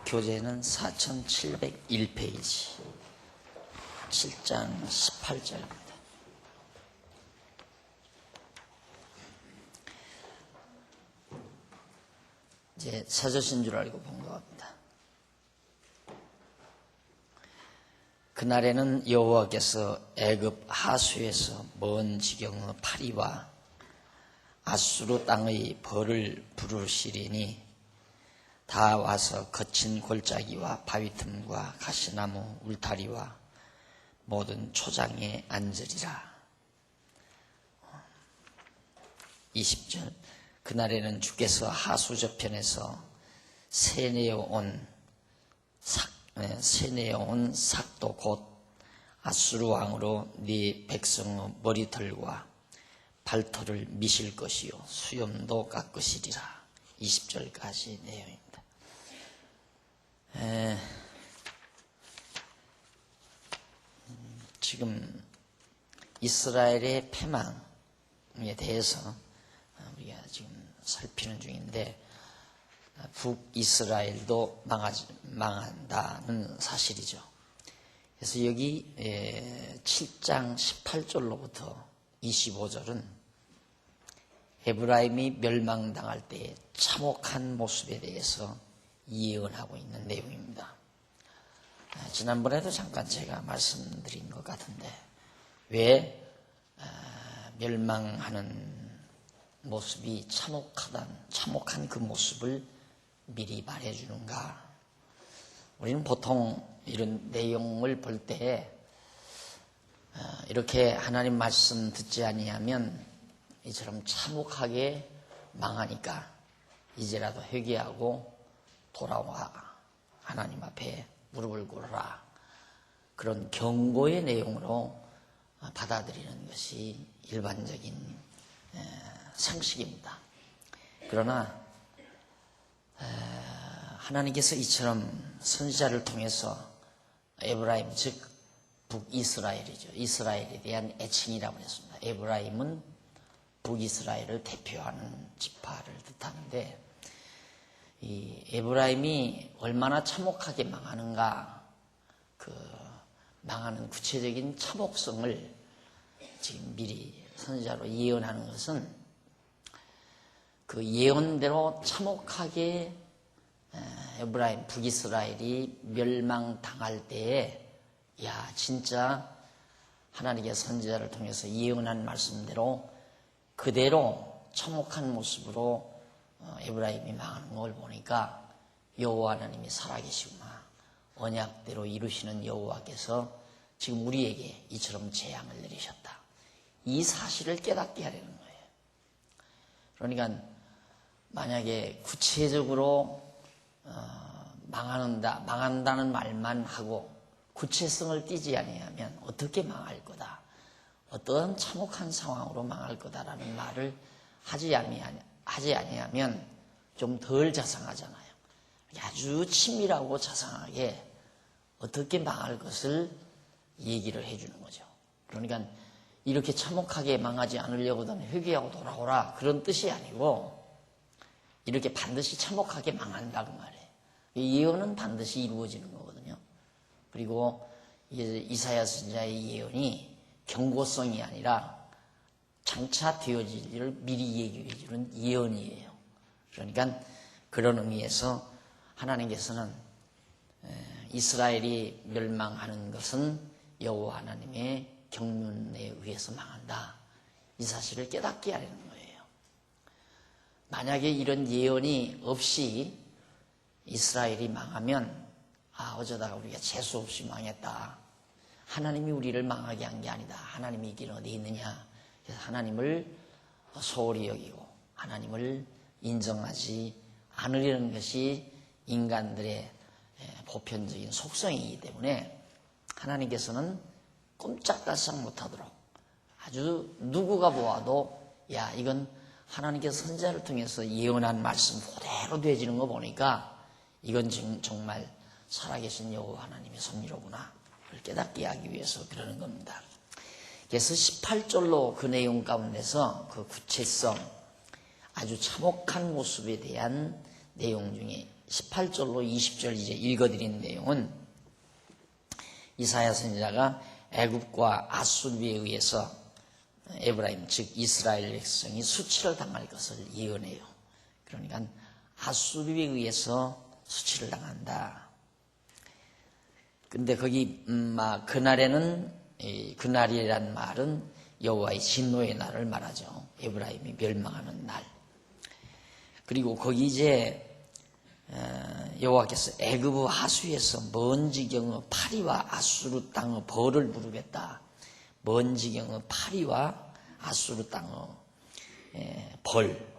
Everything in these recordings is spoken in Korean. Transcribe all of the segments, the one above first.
교재는 4701페이지 7장 18절입니다. 이제 사저신 줄 알고 본 것 같습니다. 그날에는 여호와께서 애굽 하수에서 먼 지경의 파리와 아수르 땅의 벌을 부르시리니 다 와서 거친 골짜기와 바위 틈과 가시나무 울타리와 모든 초장에 앉으리라. 20절 그날에는 주께서 하수 저편에서 세내어온 삭도 곧 아수르 왕으로 네 백성의 머리털과 발털을 미실 것이요 수염도 깎으시리라. 20절까지 내용입니다. 지금 이스라엘의 패망에 대해서 우리가 지금 살피는 중인데, 북이스라엘도 망한다는 사실이죠. 그래서 여기 7장 18절로부터 25절은 에브라임이 멸망당할 때의 참혹한 모습에 대해서 예언하고 있는 내용입니다. 지난번에도 잠깐 제가 말씀드린 것 같은데, 왜 멸망하는 모습이 참혹한 그 모습을 미리 말해주는가? 우리는 보통 이런 내용을 볼 때 이렇게 하나님 말씀 듣지 아니하면 이처럼 참혹하게 망하니까 이제라도 회개하고 돌아와 하나님 앞에 무릎을 꿇어라, 그런 경고의 내용으로 받아들이는 것이 일반적인 상식입니다. 그러나 하나님께서 이처럼 선지자를 통해서 에브라임, 즉 북이스라엘이죠. 이스라엘에 대한 애칭이라고 했습니다. 에브라임은 북이스라엘을 대표하는 지파를 뜻하는데, 이 에브라임이 얼마나 참혹하게 망하는가, 그 망하는 구체적인 참혹성을 지금 미리 선지자로 예언하는 것은 그 예언대로 참혹하게 에브라임, 북이스라엘이 멸망당할 때에, 야, 진짜 하나님께서 선지자를 통해서 예언한 말씀대로 그대로 참혹한 모습으로 에브라임이 망하는 걸 보니까 여호와 하나님이 살아계시구나, 언약대로 이루시는 여호와께서 지금 우리에게 이처럼 재앙을 내리셨다, 이 사실을 깨닫게 하려는 거예요. 그러니까 만약에 구체적으로 망한다는 말만 하고 구체성을 띠지 아니하면 어떻게 망할 거다, 어떤 참혹한 상황으로 망할 거다라는 말을 하지 아니하면 좀 덜 자상하잖아요. 아주 친밀하고 자상하게 어떻게 망할 것을 얘기를 해주는 거죠. 그러니까 이렇게 참혹하게 망하지 않으려고든 회개하고 돌아오라, 그런 뜻이 아니고 이렇게 반드시 참혹하게 망한다 그 말이에요. 이 예언은 반드시 이루어지는 거거든요. 그리고 이사야 선지자의 예언이 경고성이 아니라 장차 되어질 일을 미리 얘기해 주는 예언이에요. 그러니까 그런 의미에서 하나님께서는 이스라엘이 멸망하는 것은 여호와 하나님의 경륜에 의해서 망한다, 이 사실을 깨닫게 하려는 거예요. 만약에 이런 예언이 없이 이스라엘이 망하면, 어쩌다가 우리가 재수 없이 망했다, 하나님이 우리를 망하게 한 게 아니다, 하나님이 이 길 어디 있느냐, 그래서 하나님을 소홀히 여기고 하나님을 인정하지 않으려는 것이 인간들의 보편적인 속성이기 때문에 하나님께서는 꼼짝달싹 못하도록 아주 누구가 보아도, 야, 이건 하나님께서 선지자를 통해서 예언한 말씀 그대로 되어지는 거 보니까 이건 지금 정말 살아계신 여호와 하나님의 섭리로구나, 그걸 깨닫게 하기 위해서 그러는 겁니다. 그래서 18절로 그 내용 가운데서 그 구체성, 아주 참혹한 모습에 대한 내용 중에 18절로 20절 이제 읽어드린 내용은 이사야 선지자가 애굽과 아수르에 의해서 에브라임 즉 이스라엘 백성이 수치를 당할 것을 예언해요. 그러니까 아수르에 의해서 수치를 당한다. 근데 거기 그날에는 그날이란 말은 여호와의 진노의 날을 말하죠. 에브라임이 멸망하는 날. 그리고 거기 이제 여호와께서 애굽의 하수에서 먼 지경의 파리와 아수르 땅의 벌을 부르겠다. 먼 지경의 파리와 아수르 땅의 벌.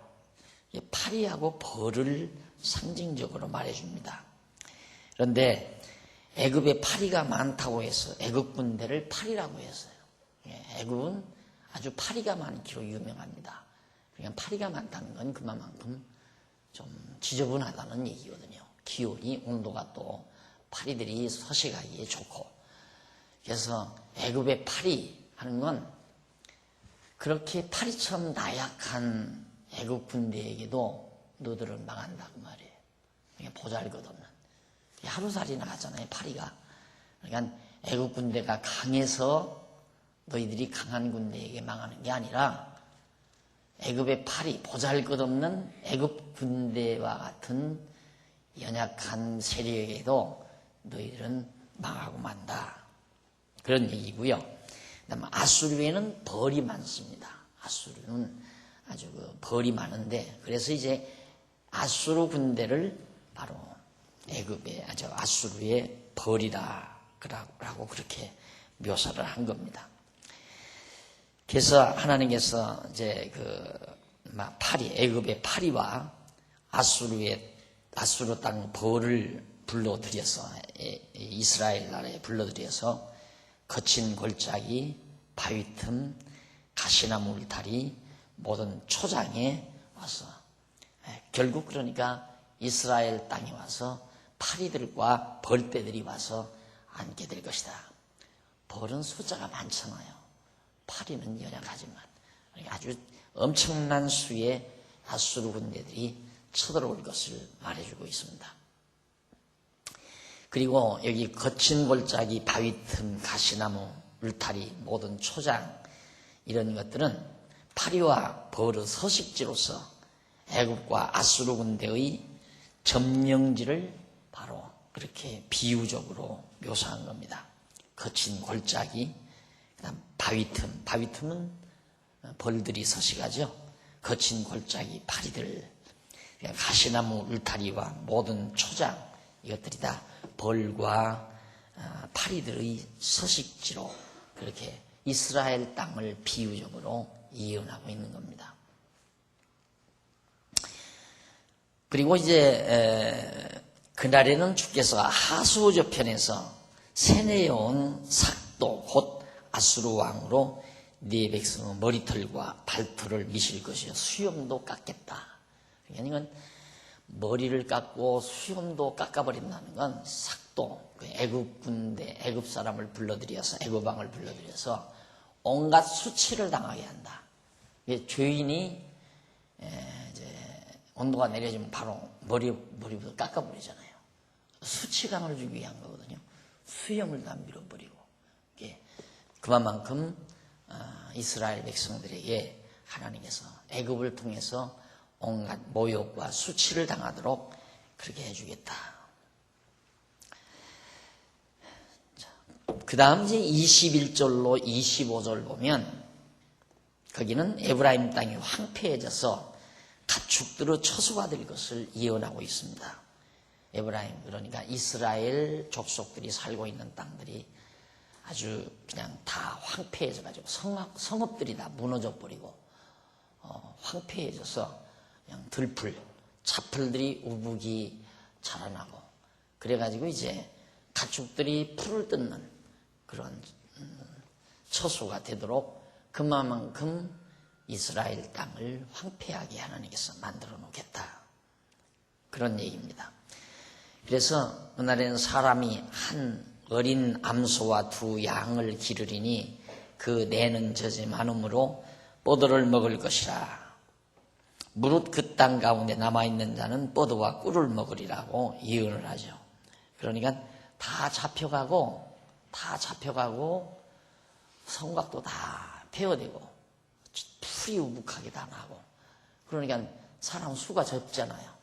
파리하고 벌을 상징적으로 말해줍니다. 그런데 애굽에 파리가 많다고 해서 애굽 군대를 파리라고 했어요. 애굽은 아주 파리가 많기로 유명합니다. 그러니까 파리가 많다는 건 그만큼 좀 지저분하다는 얘기거든요. 기온이 온도가 또 파리들이 서식하기에 좋고 그래서 애굽의 파리 하는 건 그렇게 파리처럼 나약한 애굽 군대에게도 너들은 망한다 그 말이에요. 그러니까 보잘것없는 하루살이 나가잖아요. 파리가. 그러니까 애굽 군대가 강해서 너희들이 강한 군대에게 망하는 게 아니라 애굽의 파리 보잘것없는 애굽 군대와 같은 연약한 세력에게도 너희들은 망하고 만다. 그런 얘기고요. 그다음에 아수르에는 벌이 많습니다. 아수르는 아주 벌이 많은데 그래서 이제 아수르 군대를 바로 애굽의 아수르의 벌이라고 그렇게 묘사를 한 겁니다. 그래서 하나님께서 이제 파리 애굽의 파리와 아수르 땅 벌을 불러들여서 이스라엘 나라에 불러들여서 거친 골짜기, 바위 틈, 가시나무 울타리 모든 초장에 와서 결국 그러니까 이스라엘 땅에 와서 파리들과 벌떼들이 와서 앉게 될 것이다. 벌은 숫자가 많잖아요. 파리는 연약하지만 아주 엄청난 수의 아수르 군대들이 쳐들어올 것을 말해주고 있습니다. 그리고 여기 거친 골짜기, 바위 틈, 가시나무, 울타리, 모든 초장 이런 것들은 파리와 벌의 서식지로서 애굽과 아수르 군대의 점령지를 바로 그렇게 비유적으로 묘사한 겁니다. 거친 골짜기, 그다음 바위 틈은 벌들이 서식하죠. 거친 골짜기, 파리들, 가시나무 울타리와 모든 초장 이것들이 다 벌과 파리들의 서식지로 그렇게 이스라엘 땅을 비유적으로 예언하고 있는 겁니다. 그리고 이제 그날에는 주께서 하수 저편에서 세내어온 삭도 곧 아수르 왕으로 네 백성의 머리털과 발털을 미실 것이요 수염도 깎겠다. 그러니까 머리를 깎고 수염도 깎아버린다는 건 삭도 애굽 군대 애굽 사람을 불러들여서 애굽 왕을 불러들여서 온갖 수치를 당하게 한다. 죄인이 이제 온도가 내려지면 바로 머리부터 깎아버리잖아요. 수치감을 주기 위한 거거든요. 수염을 다 밀어버리고 그만큼 이스라엘 백성들에게 하나님께서 애굽을 통해서 온갖 모욕과 수치를 당하도록 그렇게 해주겠다. 그 다음 이제 21절로 25절 보면 거기는 에브라임 땅이 황폐해져서 가축들의 처소가 될 것을 예언하고 있습니다. 에브라임 그러니까 이스라엘 족속들이 살고 있는 땅들이 아주 그냥 다 황폐해져가지고 성읍들이 다 무너져 버리고 황폐해져서 그냥 들풀, 차풀들이 우북이 자라나고 그래가지고 이제 가축들이 풀을 뜯는 그런 처소가 되도록 그만큼 이스라엘 땅을 황폐하게 하나님께서 만들어 놓겠다. 그런 얘기입니다. 그래서 그날에는 사람이 한 어린 암소와 두 양을 기르리니 그 내는 젖이 많음으로 뽀들을 먹을 것이라. 무릇 그 땅 가운데 남아있는 자는 뻐드와 꿀을 먹으리라고 예언을 하죠. 그러니까 다 잡혀가고 성곽도 다 폐허되고 풀이 우북하게 다 나고, 그러니까 사람 수가 적잖아요.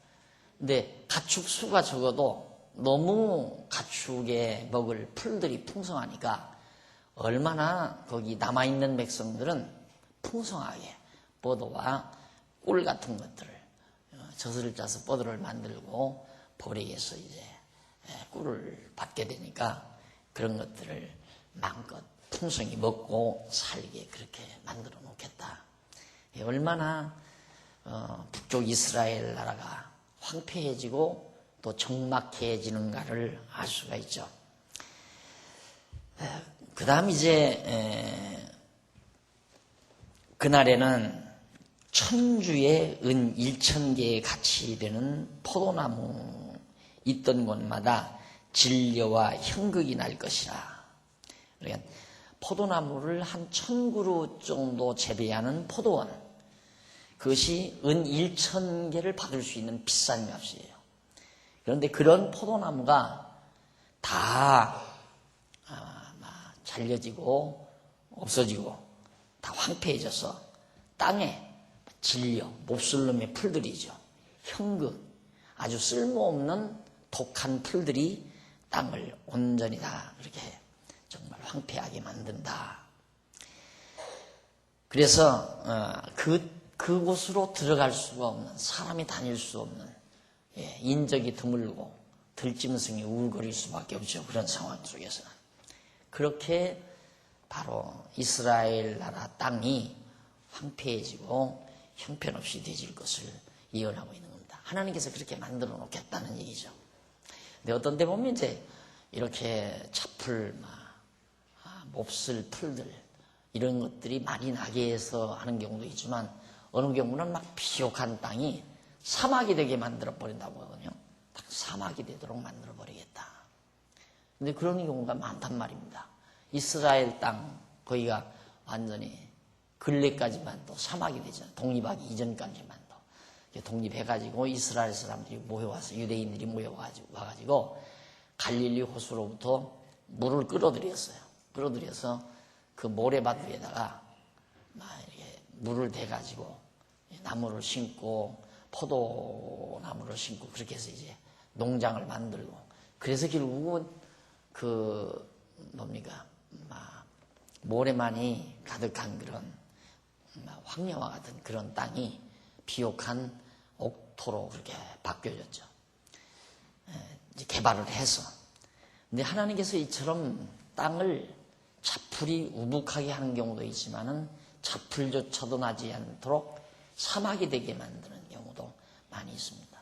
근데 가축 수가 적어도 너무 가축에 먹을 풀들이 풍성하니까 얼마나 거기 남아있는 백성들은 풍성하게 뻐드와 꿀 같은 것들을 젖을 짜서 뻐드를 만들고 벌에게서 이제 꿀을 받게 되니까 그런 것들을 마음껏 풍성히 먹고 살게 그렇게 만들어 놓겠다. 얼마나 북쪽 이스라엘 나라가 황폐해지고 또 적막해지는가를 알 수가 있죠. 그 다음 이제 그날에는 천주의 은 1,000개의 가치 되는 포도나무 있던 곳마다 진려와 형극이 날 것이라. 그러니까 포도나무를 한 1,000그루 정도 재배하는 포도원, 그것이 은 1,000개를 받을 수 있는 비싼 값이에요. 그런데 그런 포도나무가 다 잘려지고 없어지고 다 황폐해져서 땅에 진려, 몹쓸놈의 풀들이죠. 형극, 아주 쓸모없는 독한 풀들이 땅을 온전히 다 그렇게 정말 황폐하게 만든다. 그래서 그곳으로 들어갈 수가 없는, 사람이 다닐 수 없는, 인적이 드물고 들짐승이 우울거릴 수밖에 없죠. 그런 상황 속에서는. 그렇게 바로 이스라엘 나라 땅이 황폐해지고 형편없이 되질 것을 예언하고 있는 겁니다. 하나님께서 그렇게 만들어 놓겠다는 얘기죠. 근데 어떤 데 보면 이제 이렇게 차풀, 몹쓸 풀들, 이런 것들이 많이 나게 해서 하는 경우도 있지만, 어느 경우는 막 비옥한 땅이 사막이 되게 만들어 버린다고 하거든요. 딱 사막이 되도록 만들어 버리겠다. 근데 그런 경우가 많단 말입니다. 이스라엘 땅, 거기가 완전히 근래까지만 또 사막이 되잖아요. 독립하기 이전까지만 도. 독립해가지고 이스라엘 사람들이 모여와서, 유대인들이 모여와가지고 갈릴리 호수로부터 물을 끌어들였어요. 끌어들여서 그 모래밭 위에다가 막 이렇게 물을 대가지고 나무를 심고 포도나무를 심고 그렇게 해서 이제 농장을 만들고, 그래서 결국은 모래만이 가득한 그런 황야와 같은 그런 땅이 비옥한 옥토로 그렇게 바뀌어졌죠. 이제 개발을 해서. 근데 하나님께서 이처럼 땅을 차풀이 우북하게 하는 경우도 있지만은 차풀조차도 나지 않도록 사막이 되게 만드는 경우도 많이 있습니다.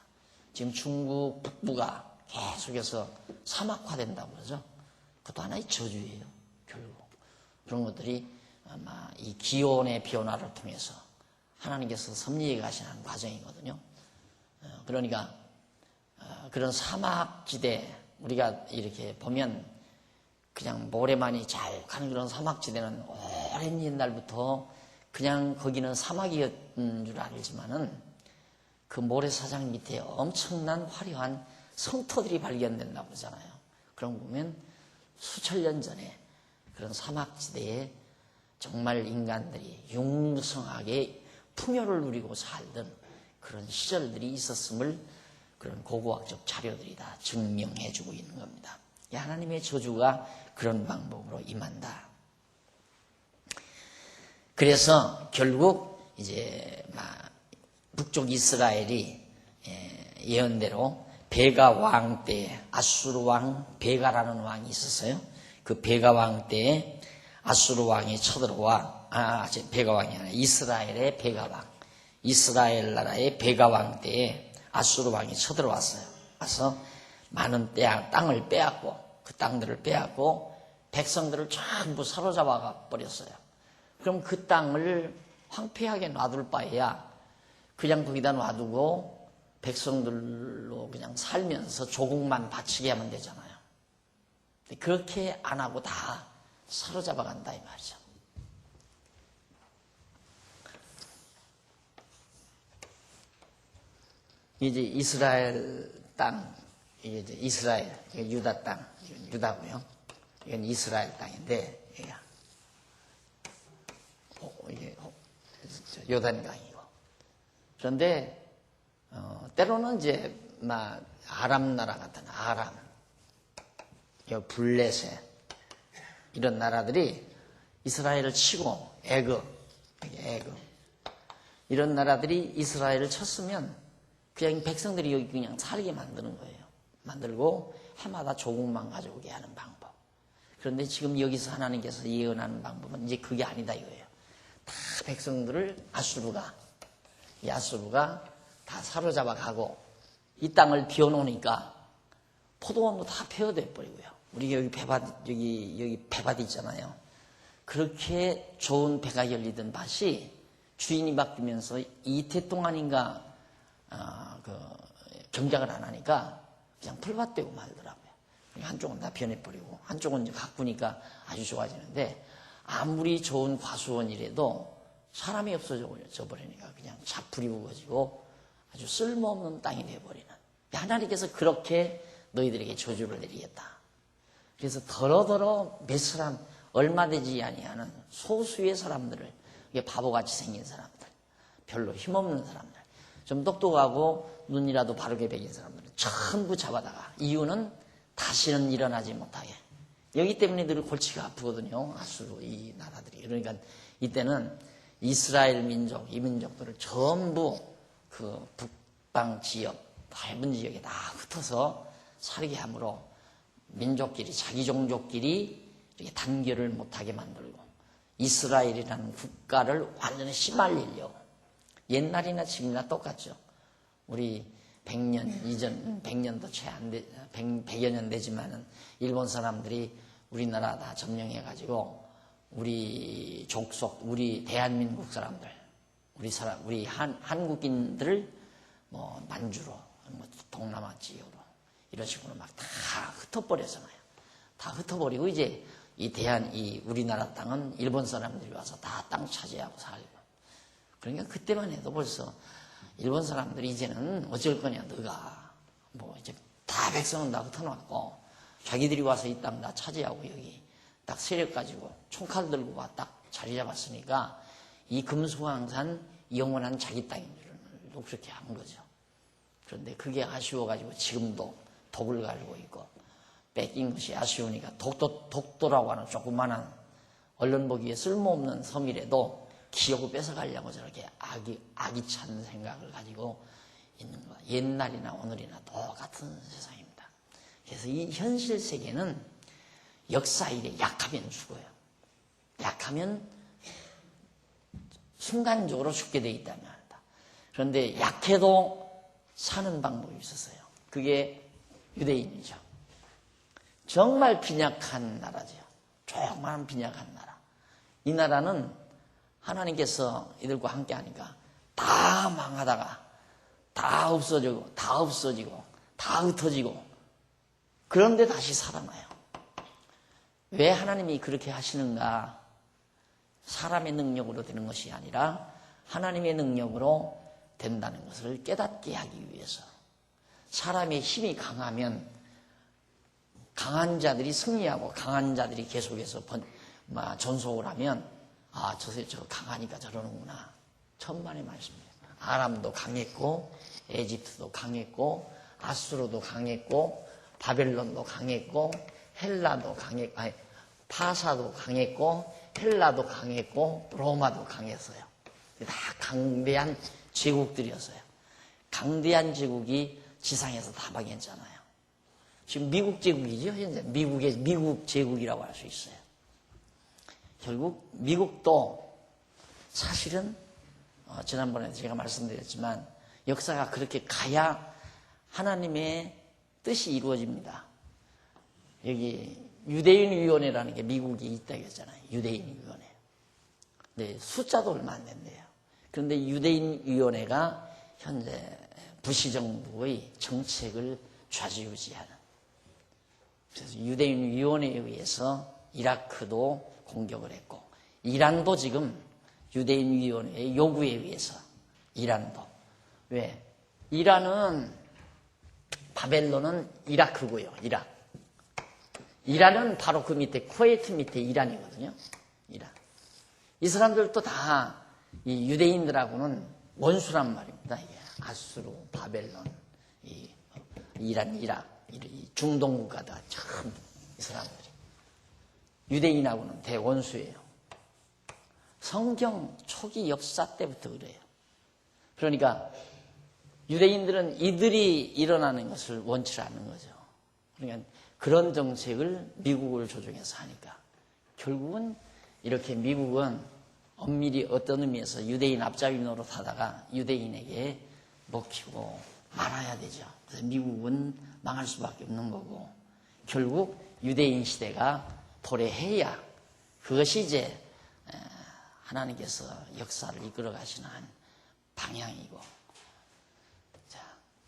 지금 중국 북부가 계속해서 사막화된다고 그러죠. 그것도 하나의 저주예요, 결국. 그런 것들이 아마 이 기온의 변화를 통해서 하나님께서 섭리해 가시는 과정이거든요. 그러니까 그런 사막지대, 우리가 이렇게 보면 그냥 모래만이 자욱한 그런 사막지대는 오랜 옛날부터 그냥 거기는 사막이었는 줄 알지만은 그 모래사장 밑에 엄청난 화려한 성터들이 발견된다고 그러잖아요. 그런 거 보면 수천 년 전에 그런 사막지대에 정말 인간들이 융성하게 풍요를 누리고 살던 그런 시절들이 있었음을 그런 고고학적 자료들이 다 증명해주고 있는 겁니다. 하나님의 저주가 그런 방법으로 임한다. 그래서 결국 이제 북쪽 이스라엘이 예언대로 베가 왕 때에, 아수르 왕 베가라는 왕이 있었어요. 그 베가 왕 때에 아수르 왕이 쳐들어와, 베가 왕이 아니라 이스라엘의 베가 왕, 이스라엘 나라의 베가 왕 때에 아수르 왕이 쳐들어왔어요. 와서 많은 땅을 빼앗고, 그 땅들을 빼앗고 백성들을 전부 사로잡아 버렸어요. 그럼 그 땅을 황폐하게 놔둘 바에야 그냥 거기다 놔두고 백성들로 그냥 살면서 조국만 바치게 하면 되잖아요. 그렇게 안 하고 다 사로잡아 간다 이 말이죠. 이제 이스라엘 땅, 이게 이제 이스라엘, 이게 유다 땅, 이건 유다고요. 이건 이스라엘 땅인데, 이게 요단강이고. 그런데 때로는 이제 막 아람 나라 같은 아람, 블레셋 이런 나라들이 이스라엘을 치고 애굽 이런 나라들이 이스라엘을 쳤으면 그냥 백성들이 여기 그냥 살게 만드는 거예요. 만들고 해마다 조국만 가져오게 하는 방법. 그런데 지금 여기서 하나님께서 예언하는 방법은 이제 그게 아니다 이거예요. 다 백성들을 아수르가 다 사로잡아 가고 이 땅을 비워놓으니까 포도원도 다 폐허돼 버리고요. 우리 여기 배밭 있잖아요. 그렇게 좋은 배가 열리던 밭이 주인이 바뀌면서 이태 동안인가 경작을 안 하니까 그냥 풀밭 되고 말더라고요. 한쪽은 다 변해버리고 한쪽은 이제 가꾸니까 아주 좋아지는데 아무리 좋은 과수원이라도 사람이 없어져 버리니까 그냥 자풀이 우거지고 아주 쓸모없는 땅이 되어버리는. 하나님께서 그렇게 너희들에게 저주를 내리겠다. 그래서 더러더러 몇 사람 얼마 되지 아니하는 소수의 사람들을, 이게 바보같이 생긴 사람들, 별로 힘없는 사람들, 좀 똑똑하고 눈이라도 바르게 베긴 사람들을 전부 잡아다가, 이유는 다시는 일어나지 못하게. 여기 때문에 늘 골치가 아프거든요. 아수르 이 나라들이. 그러니까 이때는 이스라엘 민족, 이 민족들을 전부 그 북방 지역, 넓은 지역에 다 흩어서 살게 함으로 민족끼리, 자기 종족끼리 이렇게 단결을 못하게 만들고 이스라엘이라는 국가를 완전히 씨말리려고. 옛날이나 지금이나 똑같죠. 우리 100년 이전, 100년도 채 안 돼, 100여 년 되지만은 일본 사람들이 우리나라 다 점령해가지고 우리 족속, 우리 대한민국 사람들, 우리 한국인들을 뭐 만주로, 뭐 동남아 지역으로 이런 식으로 막 다 흩어버렸잖아요. 다 흩어버리고 이제 이 우리나라 땅은 일본 사람들이 와서 다 땅 차지하고 살고. 그러니까 그때만 해도 벌써 일본 사람들이 이제는 어쩔 거냐, 너가. 뭐 이제 다 백성은 다 흩어놨고 자기들이 와서 이 땅 다 차지하고 여기 딱 세력 가지고 총칼 들고 와 딱 자리 잡았으니까 이 금수강산 영원한 자기 땅인 줄도 그렇게 한 거죠. 그런데 그게 아쉬워가지고 지금도 독을 갈고 있고 뺏긴 것이 아쉬우니까 독도라고 하는 조그마한 얼른 보기에 쓸모없는 섬이라도 기억을 뺏어가려고 저렇게 아기찬 생각을 가지고 있는 거. 옛날이나 오늘이나 똑같은 세상입니다. 그래서 이 현실 세계는 역사 일에 약하면 죽어요. 약하면 순간적으로 죽게 돼 있다면 한다. 그런데 약해도 사는 방법이 있었어요. 그게 유대인이죠. 정말 빈약한 나라죠. 조그마한 빈약한 나라. 이 나라는 하나님께서 이들과 함께 하니까 다 망하다가 다 없어지고 다 흩어지고 그런데 다시 살아나요. 왜 하나님이 그렇게 하시는가? 사람의 능력으로 되는 것이 아니라 하나님의 능력으로 된다는 것을 깨닫게 하기 위해서. 사람의 힘이 강하면 강한 자들이 승리하고 강한 자들이 계속해서 전속을 하면 저 강하니까 저러는구나. 천만의 말씀이에요. 아람도 강했고 에집트도 강했고 아수르도 강했고 바벨론도 강했고 헬라도 강했고 파사도 강했고 헬라도 강했고 로마도 강했어요. 다 강대한 제국들이었어요. 강대한 제국이 지상에서 다 망했잖아요. 지금 미국 제국이죠. 현재 미국 제국이라고 할 수 있어요. 결국 미국도 사실은 지난번에 제가 말씀드렸지만 역사가 그렇게 가야 하나님의 뜻이 이루어집니다. 여기 유대인위원회라는 게 미국이 있다고 했잖아요. 유대인위원회. 네, 숫자도 얼마 안 된대요. 그런데 유대인위원회가 현재 부시 정부의 정책을 좌지우지하는. 그래서 유대인위원회에 의해서 이라크도 공격을 했고 이란도 지금 유대인위원회의 요구에 의해서 이란도. 왜? 이란은, 바벨론은 이라크고요. 이란은 바로 그 밑에, 쿠웨이트 밑에 이란이거든요. 이란. 이 사람들도 다 이 유대인들하고는 원수란 말입니다. 이게 아수르, 바벨론, 이란, 이라크, 이 중동 국가다. 참, 이 사람들이. 유대인하고는 대원수예요. 성경 초기 역사 때부터 그래요. 그러니까 유대인들은 이들이 일어나는 것을 원치 않는 거죠. 그러니까 그런 정책을 미국을 조종해서 하니까 결국은 이렇게 미국은 엄밀히 어떤 의미에서 유대인 앞잡이 노릇하다가 유대인에게 먹히고 말아야 되죠. 그래서 미국은 망할 수밖에 없는 거고 결국 유대인 시대가 도래해야 그것이 이제 하나님께서 역사를 이끌어 가시는 한 방향이고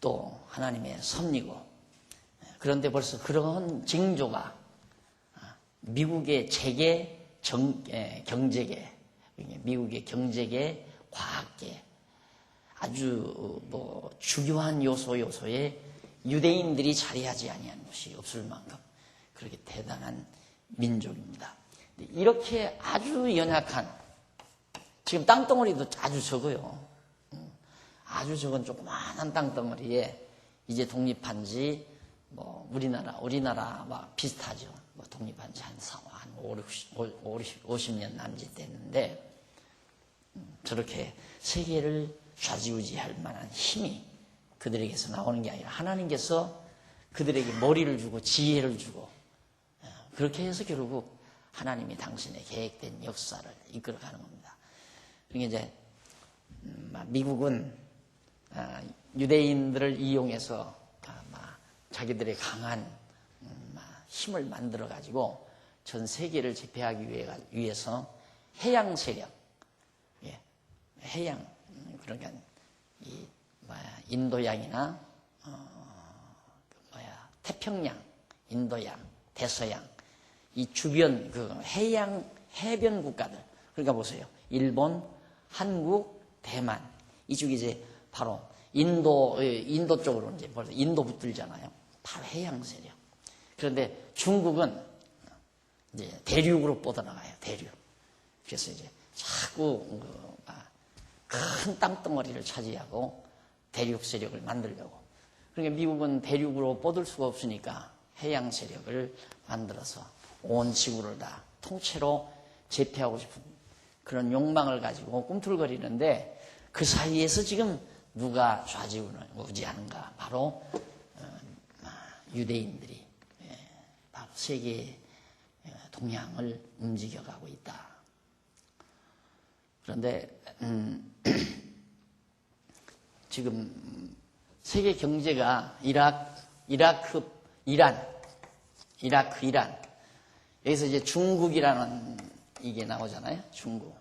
또 하나님의 섭리고 그런데 벌써 그런 징조가 미국의 재계, 경제계, 미국의 경제계, 과학계 아주 주요한 요소에 유대인들이 자리하지 아니한 것이 없을 만큼 그렇게 대단한 민족입니다. 이렇게 아주 연약한 지금 땅덩어리도 아주 적어요. 아주 적은 조그마한 땅덩어리에 이제 독립한 지 우리나라와 비슷하죠. 독립한 지 한 50년 남짓 됐는데 저렇게 세계를 좌지우지할 만한 힘이 그들에게서 나오는 게 아니라 하나님께서 그들에게 머리를 주고 지혜를 주고 그렇게 해서 결국 하나님이 당신의 계획된 역사를 이끌어가는 겁니다. 그러니까 이제 미국은 유대인들을 이용해서 자기들의 강한 힘을 만들어 가지고 전 세계를 제패하기 위해서 해양 세력, 해양 그러니까 인도양이나 태평양, 인도양, 대서양 이 주변 그 해양 해변 국가들 그러니까 보세요. 일본, 한국, 대만 이쪽이 이제 바로 인도 쪽으로 이제 벌써 인도 붙들잖아요. 바로 해양 세력. 그런데 중국은 이제 대륙으로 뻗어나가요. 대륙. 그래서 이제 자꾸 큰 땅덩어리를 차지하고 대륙 세력을 만들려고. 그러니까 미국은 대륙으로 뻗을 수가 없으니까 해양 세력을 만들어서 온 지구를 다 통째로 제패하고 싶은 그런 욕망을 가지고 꿈틀거리는데 그 사이에서 지금 누가 좌지우지하는가? 바로 유대인들이 바로 세계 동향을 움직여가고 있다. 그런데 지금 세계 경제가 이라크, 이란 여기서 이제 중국이라는 이게 나오잖아요. 중국.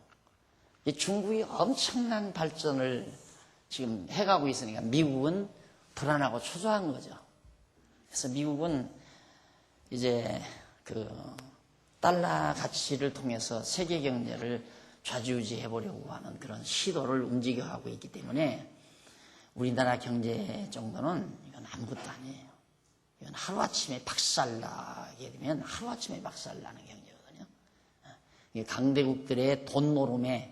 이 중국이 엄청난 발전을 지금 해가고 있으니까 미국은 불안하고 초조한 거죠. 그래서 미국은 이제 그 달러 가치를 통해서 세계 경제를 좌지우지해 보려고 하는 그런 시도를 움직여가고 있기 때문에 우리나라 경제 정도는 이건 아무것도 아니에요. 이건 하루아침에 박살나게 되면 하루아침에 박살나는 경제거든요. 강대국들의 돈 노름에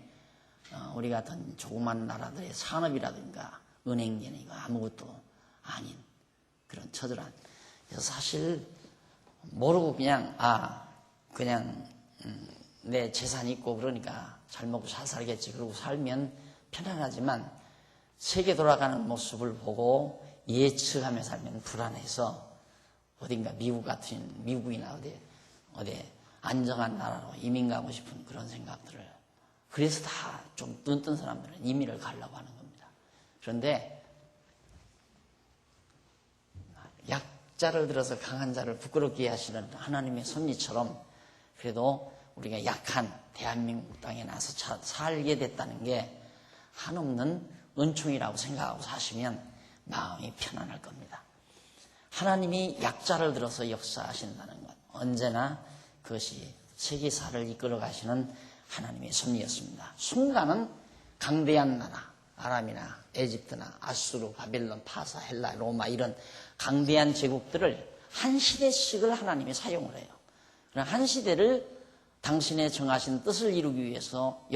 우리 같은 조그만 나라들의 산업이라든가 은행계는 이거 아무것도 아닌 그런 처절한. 그래서 사실 모르고 그냥 내 재산 있고 그러니까 잘 먹고 잘 살겠지. 그러고 살면 편안하지만 세계 돌아가는 모습을 보고 예측하며 살면 불안해서 어딘가 미국이나 어디 안정한 나라로 이민 가고 싶은 그런 생각들을 그래서 다 좀 뜬뜬 사람들은 이민을 가려고 하는 겁니다. 그런데 약자를 들어서 강한 자를 부끄럽게 하시는 하나님의 섭리처럼 그래도 우리가 약한 대한민국 땅에 나서 살게 됐다는 게 한없는 은총이라고 생각하고 사시면 마음이 편안할 겁니다. 하나님이 약자를 들어서 역사하신다는 것 언제나 그것이 세계사를 이끌어 가시는 하나님의 섭리였습니다. 순간은 강대한 나라 아람이나 에집트나 아수르, 바벨론, 파사, 헬라, 로마 이런 강대한 제국들을 한 시대씩을 하나님이 사용을 해요. 한 시대를 당신의 정하신 뜻을 이루기 위해서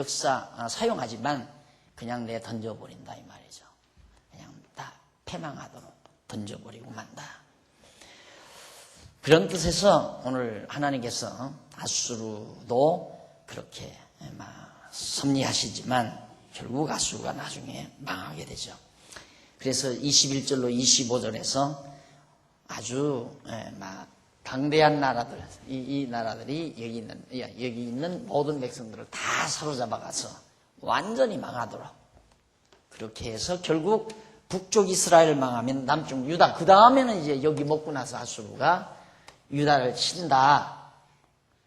사용하지만 그냥 내 던져버린다 이 말이죠. 그냥 다 패망하도록 던져버리고 만다. 그런 뜻에서 오늘 하나님께서 아수르도 그렇게 섭리하시지만 결국 아수르가 나중에 망하게 되죠. 그래서 21절로 25절에서 아주 방대한 나라들, 이 나라들이 여기 있는 모든 백성들을 다 사로잡아가서 완전히 망하도록 그렇게 해서 결국 북쪽 이스라엘 망하면 남쪽 유다, 그 다음에는 이제 여기 먹고 나서 아수르가 유다를 친다.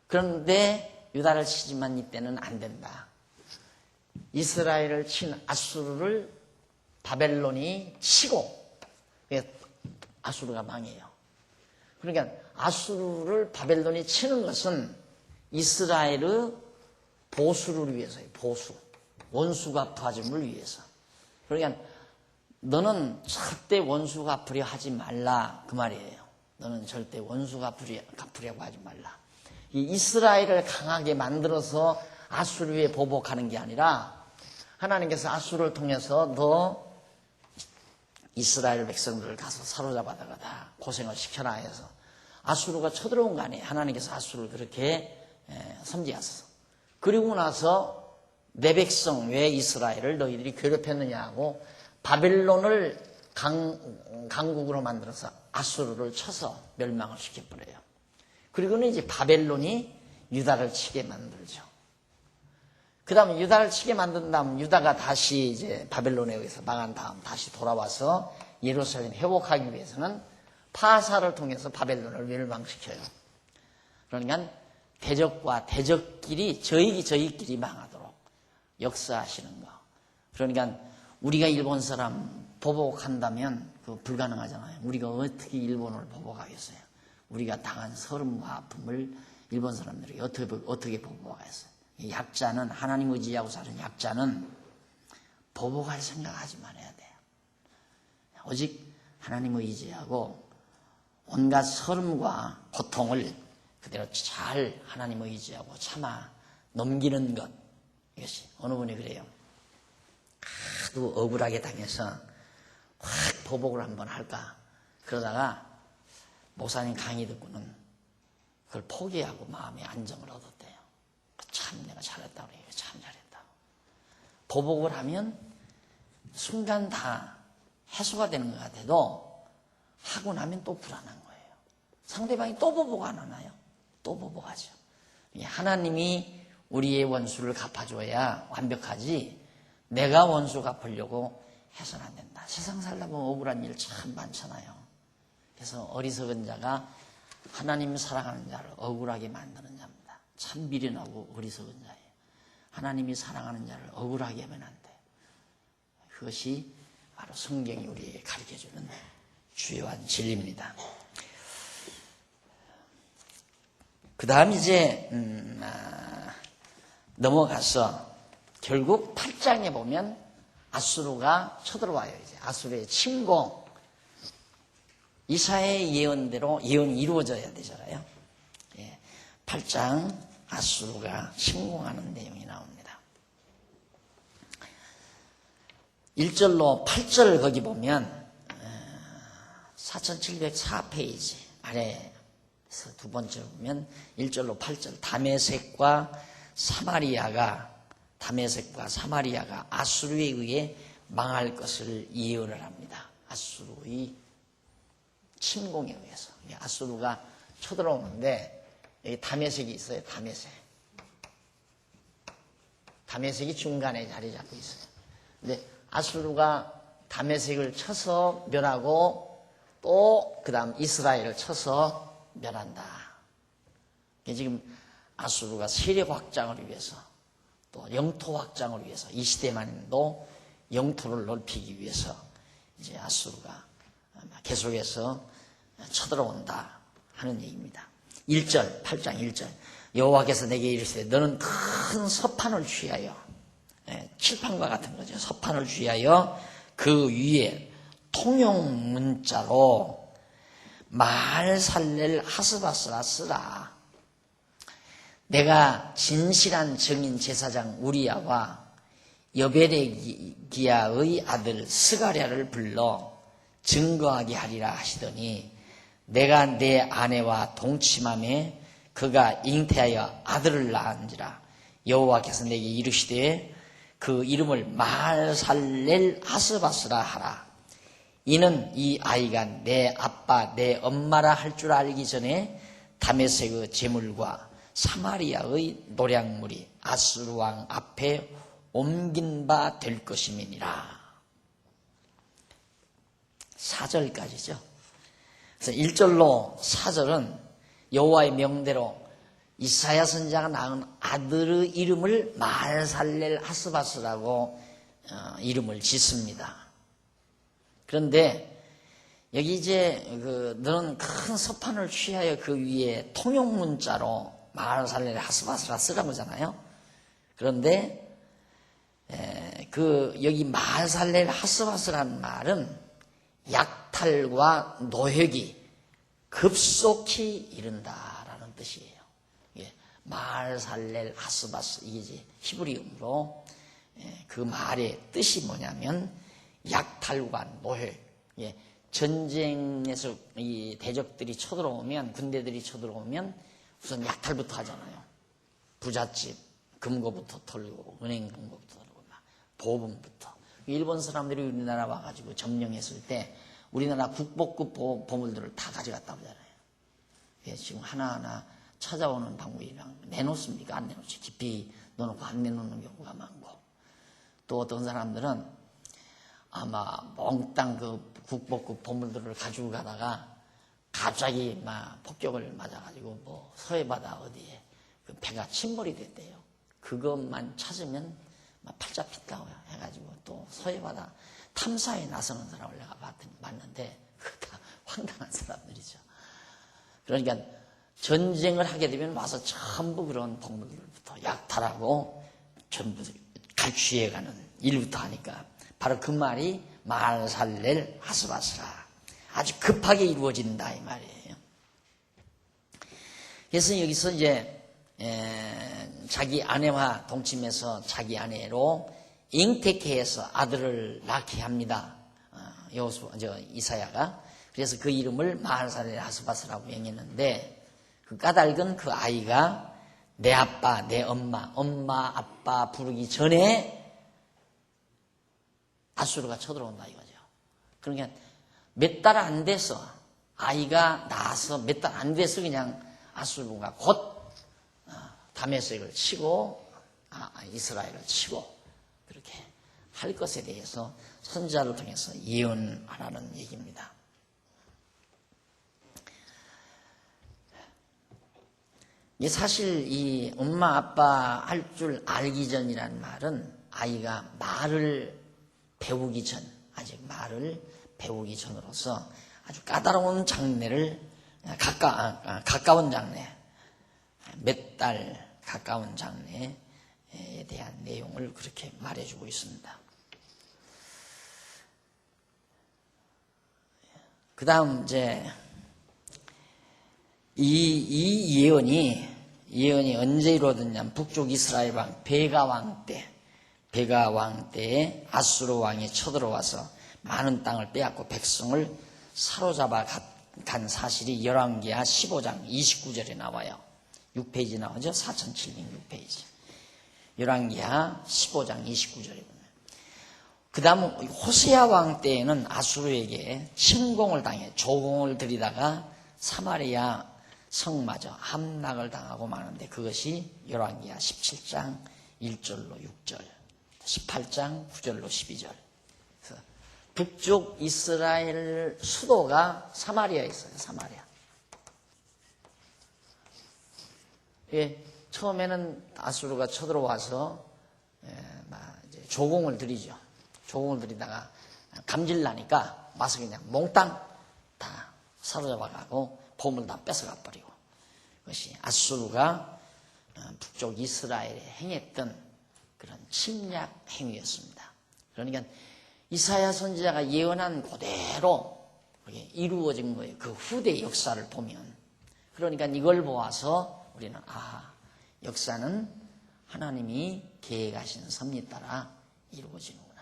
그런데 유다를 치지만 이때는 안 된다. 이스라엘을 친 아수르를 바벨론이 치고 아수르가 망해요. 그러니까 아수르를 바벨론이 치는 것은 이스라엘의 보수를 위해서예요. 보수. 원수 갚아줌을 위해서. 그러니까 너는 절대 원수 갚으려 하지 말라 그 말이에요. 너는 절대 원수 갚으려고 하지 말라. 이 이스라엘을 강하게 만들어서 아수르에 보복하는 게 아니라 하나님께서 아수르를 통해서 너 이스라엘 백성들을 가서 사로잡아다가 다 고생을 시켜라 해서 아수르가 쳐들어온 거 아니에요. 하나님께서 아수르를 그렇게 섬기하셔서. 그리고 나서 내 백성 왜 이스라엘을 너희들이 괴롭혔느냐 하고 바벨론을 강국으로 만들어서 아수르를 쳐서 멸망을 시켜버려요. 그리고는 이제 바벨론이 유다를 치게 만들죠. 그 다음에 유다를 치게 만든 다음 유다가 다시 이제 바벨론에 의해서 망한 다음 다시 돌아와서 예루살렘 회복하기 위해서는 파사를 통해서 바벨론을 멸망시켜요. 그러니까 대적과 대적끼리 저희끼리 망하도록 역사하시는 거. 그러니까 우리가 일본 사람 보복한다면 그거 불가능하잖아요. 우리가 어떻게 일본을 보복하겠어요? 우리가 당한 서름과 아픔을 일본 사람들이 어떻게 보복하겠어요? 약자는 하나님 의지하고 사는 약자는 보복할 생각하지만 해야 돼요. 오직 하나님 의지하고 온갖 서름과 고통을 그대로 잘 하나님 의지하고 참아 넘기는 것. 이것이 어느 분이 그래요. 하도 억울하게 당해서 확 보복을 한번 할까. 그러다가 목사님 강의 듣고는 그걸 포기하고 마음의 안정을 얻었대요. 참 내가 잘했다고 그래요. 참 잘했다고. 보복을 하면 순간 다 해소가 되는 것 같아도 하고 나면 또 불안한 거예요. 상대방이 또 보복 안 하나요? 또 보복하죠. 하나님이 우리의 원수를 갚아줘야 완벽하지 내가 원수 갚으려고 해서는 안 된다. 세상 살다 보면 억울한 일 참 많잖아요. 그래서 어리석은 자가 하나님 사랑하는 자를 억울하게 만드는 자입니다. 참 미련하고 어리석은 자예요. 하나님이 사랑하는 자를 억울하게 하면 안 돼요. 그것이 바로 성경이 우리에게 가르쳐주는 주요한 진리입니다. 그 다음 이제 넘어가서 결국 8장에 보면 아수르가 쳐들어와요. 이제 아수르의 침공. 이사야의 예언대로 예언이 이루어져야 되잖아요. 8장 아수르가 침공하는 내용이 나옵니다. 1절로 8절 거기 보면 4704페이지 아래에서 두 번째 보면 1절로 8절 다메섹과 사마리아가 아수르에 의해 망할 것을 예언을 합니다. 아수르의 침공에 의해서. 아수르가 쳐들어오는데 여기 다메섹이 있어요. 다메섹이 중간에 자리 잡고 있어요. 근데 아수르가 다메섹을 쳐서 멸하고 또 그 다음 이스라엘을 쳐서 멸한다. 지금 아수르가 세력 확장을 위해서 또 영토 확장을 위해서 이 시대만도 영토를 넓히기 위해서 이제 아수르가 계속해서 쳐들어온다 하는 얘기입니다. 1절, 8장 1절. 여호와께서 내게 이르시되 너는 큰 서판을 취하여 칠판과 같은 거죠. 서판을 취하여 그 위에 통용 문자로 말살렐 하스바스라 쓰라. 내가 진실한 증인 제사장 우리야와 여베레기야의 아들 스가랴를 불러 증거하게 하리라 하시더니 내가 내 아내와 동침함에 그가 잉태하여 아들을 낳은지라. 여호와께서 내게 이르시되 그 이름을 말살렐 하스바스라 하라. 이는 이 아이가 내 아빠 내 엄마라 할 줄 알기 전에 다메섹의 제물과 사마리아의 노량물이 아수르 왕 앞에 옮긴 바 될 것임이니라. 4절까지죠. 그래서 1절로 4절은 여호와의 명대로 이사야 선지자가 낳은 아들의 이름을 말살렐 하스바스라고 이름을 짓습니다. 그런데 여기 이제 너는 큰 서판을 취하여 그 위에 통용 문자로 말살렐 하스바스라 쓰라고 하잖아요. 그런데 여기 말살렐 하스바스라는 말은 약탈과 노획이 급속히 이른다라는 뜻이에요. 말살렐 하스바스, 이게 이제 히브리어로 그 말의 뜻이 뭐냐면 약탈과 노획. 전쟁에서 이 대적들이 쳐들어오면, 군대들이 쳐들어오면 우선 약탈부터 하잖아요. 부잣집 금고부터 털고, 은행 금고부터 털고, 보금부터. 일본 사람들이 우리나라 와가지고 점령했을 때 우리나라 국보급 보물들을 다 가져갔다 오잖아요. 지금 하나하나 찾아오는 방법이랑 내놓습니까? 안 내놓지. 깊이 넣어놓고 안 내놓는 경우가 많고. 또 어떤 사람들은 아마 몽땅 그 국보급 보물들을 가지고 가다가 갑자기 막 폭격을 맞아가지고 뭐 서해바다 어디에 그 배가 침몰이 됐대요. 그것만 찾으면 막 팔자 핀다고 해가지고 또 서해바다 탐사에 나서는 사람을 내가 봤는데 그 다 황당한 사람들이죠. 그러니까 전쟁을 하게 되면 와서 전부 그런 보물들부터 약탈하고 전부 갈취해가는 일부터 하니까 바로 그 말이 말살렐 하스바스라. 아주 급하게 이루어진다 이 말이에요. 그래서 여기서 이제 자기 아내와 동침해서 자기 아내로 잉태케 해서 아들을 낳게 합니다. 이사야가. 그래서 그 이름을 말살렐 하스바스라고 명했는데 그 까닭은 그 아이가 내 아빠, 내 엄마, 아빠 부르기 전에 아수르가 쳐들어온다 이거죠. 그러니까 몇 달 안 돼서 아이가 나서 몇 달 안 돼서 그냥 아수르가 곧 다메섹을 치고 이스라엘을 치고 그렇게 할 것에 대해서 선지자를 통해서 예언하라는 얘기입니다. 사실 이 엄마 아빠 할 줄 알기 전이라는 말은 아이가 말을 배우기 전, 아직 말을 배우기 전으로서 아주 까다로운 장래를 가까운 장래, 몇 달 가까운 장래에 대한 내용을 그렇게 말해주고 있습니다. 그 다음 이제 이 예언이 언제 이루어졌냐면 북쪽 이스라엘 왕 베가 왕 때에 아수르 왕이 쳐들어와서 많은 땅을 빼앗고 백성을 사로잡아 간 사실이 열왕기하 15장 29절에 나와요. 6페이지 나오죠. 4706페이지. 열왕기하 15장 29절에 보면. 그 다음 호세아 왕 때에는 아수르에게 침공을 당해 조공을 들이다가 사마리아 성마저 함락을 당하고 마는데 그것이 열왕기하 17장 1절로 6절, 18장 9절로 12절. 그래서 북쪽 이스라엘 수도가 사마리아에 있어요. 사마리아. 처음에는 아수르가 쳐들어와서 이제 조공을 들이죠. 조공을 들이다가 감질나니까 와서 그냥 몽땅 다 사로잡아가고 보물 다 뺏어가 버리고. 그것이 아수르가 북쪽 이스라엘에 행했던 그런 침략 행위였습니다. 그러니까 이사야 선지자가 예언한 그대로 이루어진 거예요. 그 후대 역사를 보면. 그러니까 이걸 보아서 우리는 역사는 하나님이 계획하신 섭리 따라 이루어지는구나.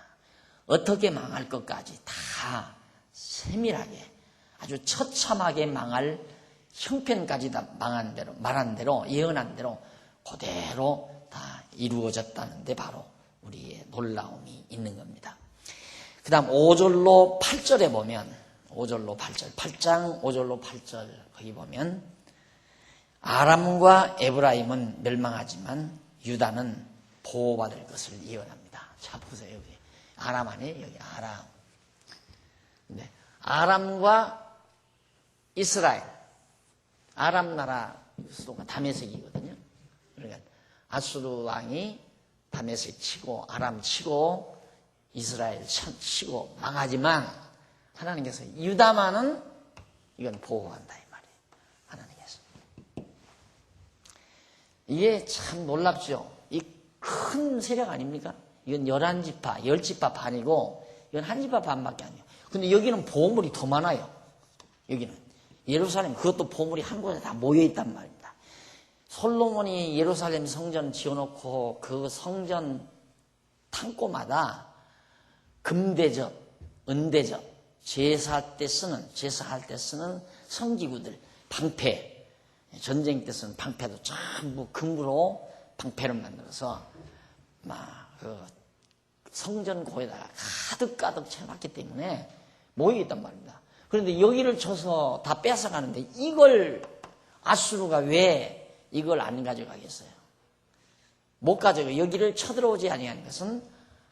어떻게 망할 것까지 다 세밀하게 아주 처참하게 망할 형편까지 다 말한 대로 예언한 대로 그대로 다 이루어졌다는데 바로 우리의 놀라움이 있는 겁니다. 그 다음 5절로 8절에 보면 5절로 8절 8장 5절로 8절 거기 보면 아람과 에브라임은 멸망하지만 유다는 보호받을 것을 예언합니다. 자 보세요. 여기 아람 안에 여기 아람. 네. 아람과 이스라엘. 아람 나라 수도가 다메섹이거든요. 그러니까 아수르 왕이 다메섹 치고 아람 치고 이스라엘 치고 망하지만 하나님께서 유다만은 이건 보호한다 이 말이에요. 하나님께서. 이게 참 놀랍죠. 이 큰 세력 아닙니까? 이건 11지파, 10지파 반이고 이건 한 지파 반밖에 아니에요. 근데 여기는 보물이 더 많아요. 여기는 예루살렘 그것도 보물이 한 곳에 다 모여있단 말입니다. 솔로몬이 예루살렘 성전 지어놓고 그 성전 창고마다 금대접, 은대접, 제사할 때 쓰는 성기구들, 방패, 전쟁 때 쓰는 방패도 전부 금으로 방패를 만들어서 막 그 성전 고에다가 가득가득 채워놨기 때문에 모여있단 말입니다. 그런데 여기를 쳐서 다 뺏어가는데 이걸 아수르가 왜 이걸 안 가져가겠어요? 못 가져가. 여기를 쳐들어오지 아니하는 것은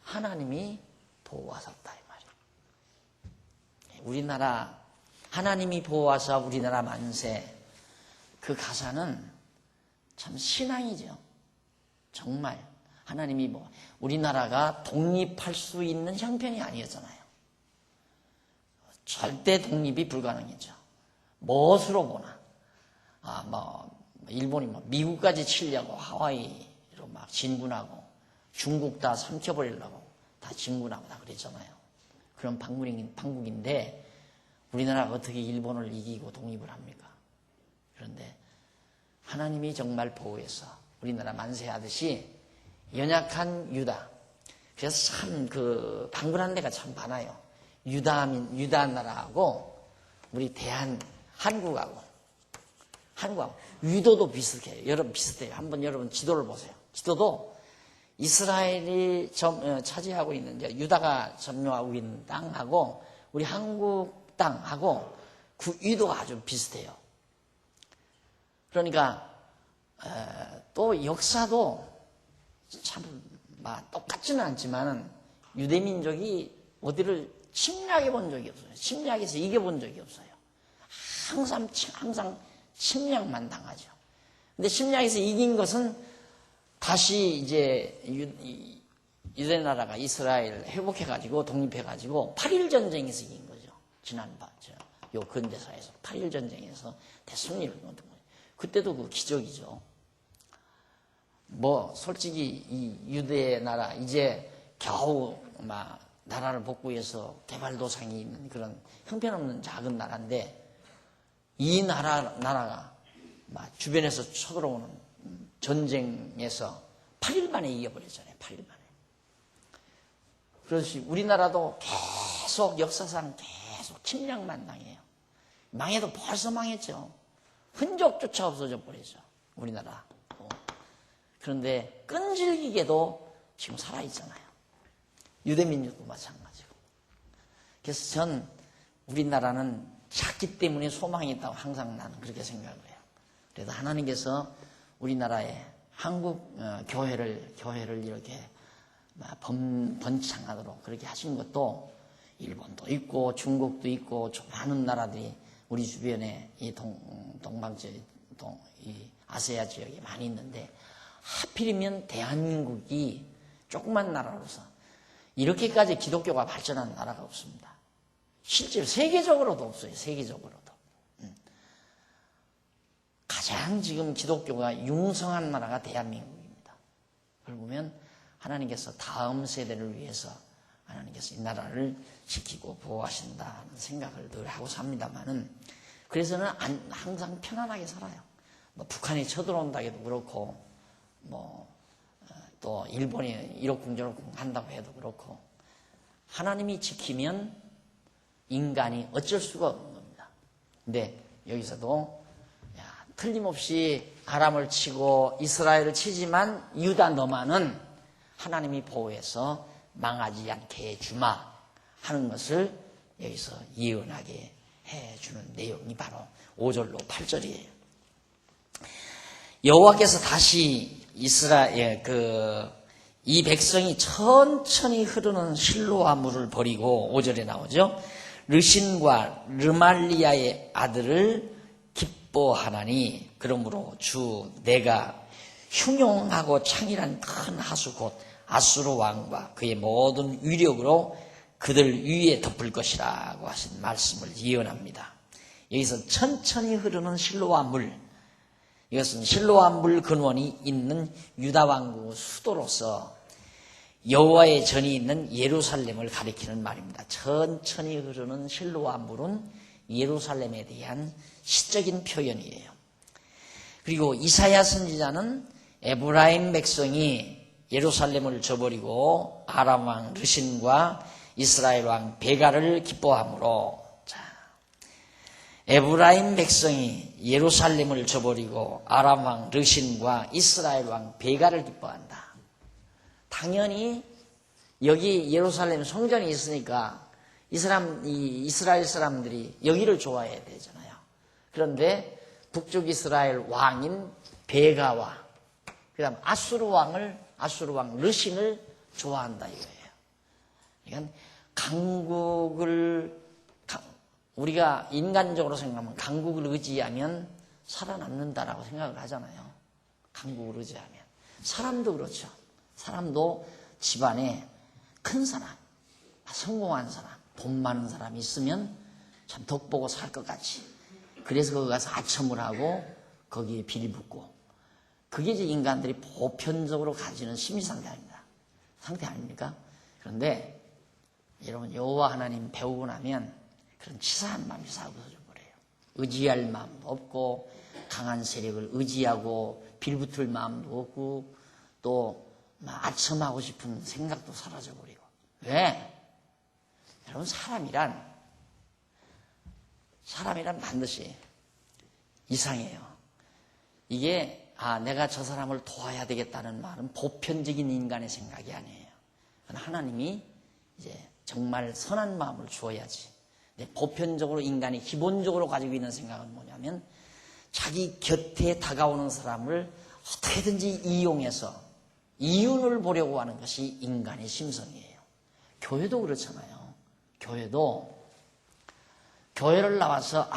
하나님이 보호하셨다 이 말이에요. 우리나라 하나님이 보호하사 우리나라 만세 그 가사는 참 신앙이죠. 정말 하나님이 우리나라가 독립할 수 있는 형편이 아니었잖아요. 절대 독립이 불가능했죠. 무엇으로 보나 일본이 미국까지 치려고 하와이로 막 진군하고 중국 다 삼켜버리려고 다 진군하고 다 그랬잖아요. 그런 방국인데 우리나라가 어떻게 일본을 이기고 독립을 합니까? 그런데 하나님이 정말 보호해서 우리나라 만세하듯이 연약한 유다. 그래서 참 방문한 데가 참 많아요. 유다 나라하고 우리 한국하고 위도도 비슷해요. 여러분 비슷해요. 한번 여러분 지도를 보세요. 지도도 이스라엘이 차지하고 있는 유다가 점령하고 있는 땅하고 우리 한국 땅하고 그 위도가 아주 비슷해요. 그러니까 또 역사도 참 똑같지는 않지만 유대민족이 어디를 침략해 본 적이 없어요. 침략해서 이겨본 적이 없어요. 항상 침략만 당하죠. 근데 침략해서 이긴 것은 다시 이제 유대 나라가 이스라엘 회복해가지고 독립해가지고 8.1 전쟁에서 이긴 거죠. 요 근대사에서 8.1 전쟁에서 대승리를 거둔 거예요. 그때도 그 기적이죠. 솔직히 이 유대 나라 이제 겨우 나라를 복구해서 개발도상이 있는 그런 형편없는 작은 나라인데 이 나라가 주변에서 쳐들어오는 전쟁에서 8일 만에 이겨버렸잖아요. 8일 만에. 그렇지 우리나라도 계속 역사상 계속 침략만 당해요. 망해도 벌써 망했죠. 흔적조차 없어져 버리죠. 우리나라. 그런데 끈질기게도 지금 살아있잖아요. 유대민족도 마찬가지고. 그래서 전 우리나라는 작기 때문에 소망이 있다고 항상 나는 그렇게 생각을 해요. 그래서 하나님께서 우리나라에 한국 교회를 이렇게 번창하도록 그렇게 하신 것도 일본도 있고 중국도 있고 많은 나라들이 우리 주변에 이 이 아시아 지역에 많이 있는데 하필이면 대한민국이 조그만 나라로서 이렇게까지 기독교가 발전한 나라가 없습니다. 실제로 세계적으로도 없어요. 세계적으로도. 가장 지금 기독교가 융성한 나라가 대한민국입니다. 그걸 보면 하나님께서 다음 세대를 위해서 하나님께서 이 나라를 지키고 보호하신다는 생각을 늘 하고 삽니다만은, 그래서는 항상 편안하게 살아요. 뭐 북한이 쳐들어온다 해도 그렇고, 또 일본이 이러쿵저러쿵 한다고 해도 그렇고, 하나님이 지키면 인간이 어쩔 수가 없는 겁니다. 근데 여기서도 틀림없이 아람을 치고 이스라엘을 치지만 유다 너만은 하나님이 보호해서 망하지 않게 해주마 하는 것을 여기서 예언하게 해주는 내용이 바로 5절로 8절이에요. 여호와께서 다시 이스라엘 이 백성이 천천히 흐르는 실로아 물을 버리고 5절에 나오죠. 르신과 르말리아의 아들을 기뻐하나니 그러므로 주 내가 흉용하고 창이란 큰 하수 곧 아수르 왕과 그의 모든 위력으로 그들 위에 덮을 것이라고 하신 말씀을 예언합니다. 여기서 천천히 흐르는 실로아 물, 이것은 실로아 물 근원이 있는 유다 왕국 수도로서 여호와의 전이 있는 예루살렘을 가리키는 말입니다. 천천히 흐르는 실로아 물은 예루살렘에 대한 시적인 표현이에요. 그리고 이사야 선지자는 에브라임 백성이 예루살렘을 저버리고 아람 왕 르신과 이스라엘 왕 베가를 기뻐하므로, 에브라임 백성이 예루살렘을 저버리고 아람 왕 르신과 이스라엘 왕 베가를 기뻐한다. 당연히 여기 예루살렘 성전이 있으니까 이스라엘 사람들이 여기를 좋아해야 되잖아요. 그런데 북쪽 이스라엘 왕인 베가와 그다음 아수르 왕 르신을 좋아한다 이거예요. 그러니까 강국을 우리가 인간적으로 생각하면 강국을 의지하면 살아남는다라고 생각을 하잖아요. 강국을 의지하면. 사람도 그렇죠. 사람도 집안에 큰 사람, 성공한 사람, 돈 많은 사람이 있으면 참 덕보고 살 것 같이. 그래서 거기 가서 아첨을 하고 거기에 비리 붙고. 그게 이제 인간들이 보편적으로 가지는 심리 상태 아닙니까? 그런데 여러분 여호와 하나님 배우고 나면 그런 치사한 마음이 사고서져 버려요. 의지할 마음도 없고 강한 세력을 의지하고 빌붙을 마음도 없고 또 아첨하고 싶은 생각도 사라져 버리고. 왜? 여러분 사람이란 반드시 이상해요. 이게 내가 저 사람을 도와야 되겠다는 말은 보편적인 인간의 생각이 아니에요. 하나님이 이제 정말 선한 마음을 주어야지. 근데 보편적으로 인간이 기본적으로 가지고 있는 생각은 뭐냐면 자기 곁에 다가오는 사람을 어떻게든지 이용해서 이윤을 보려고 하는 것이 인간의 심성이에요. 교회도 그렇잖아요. 교회를 나와서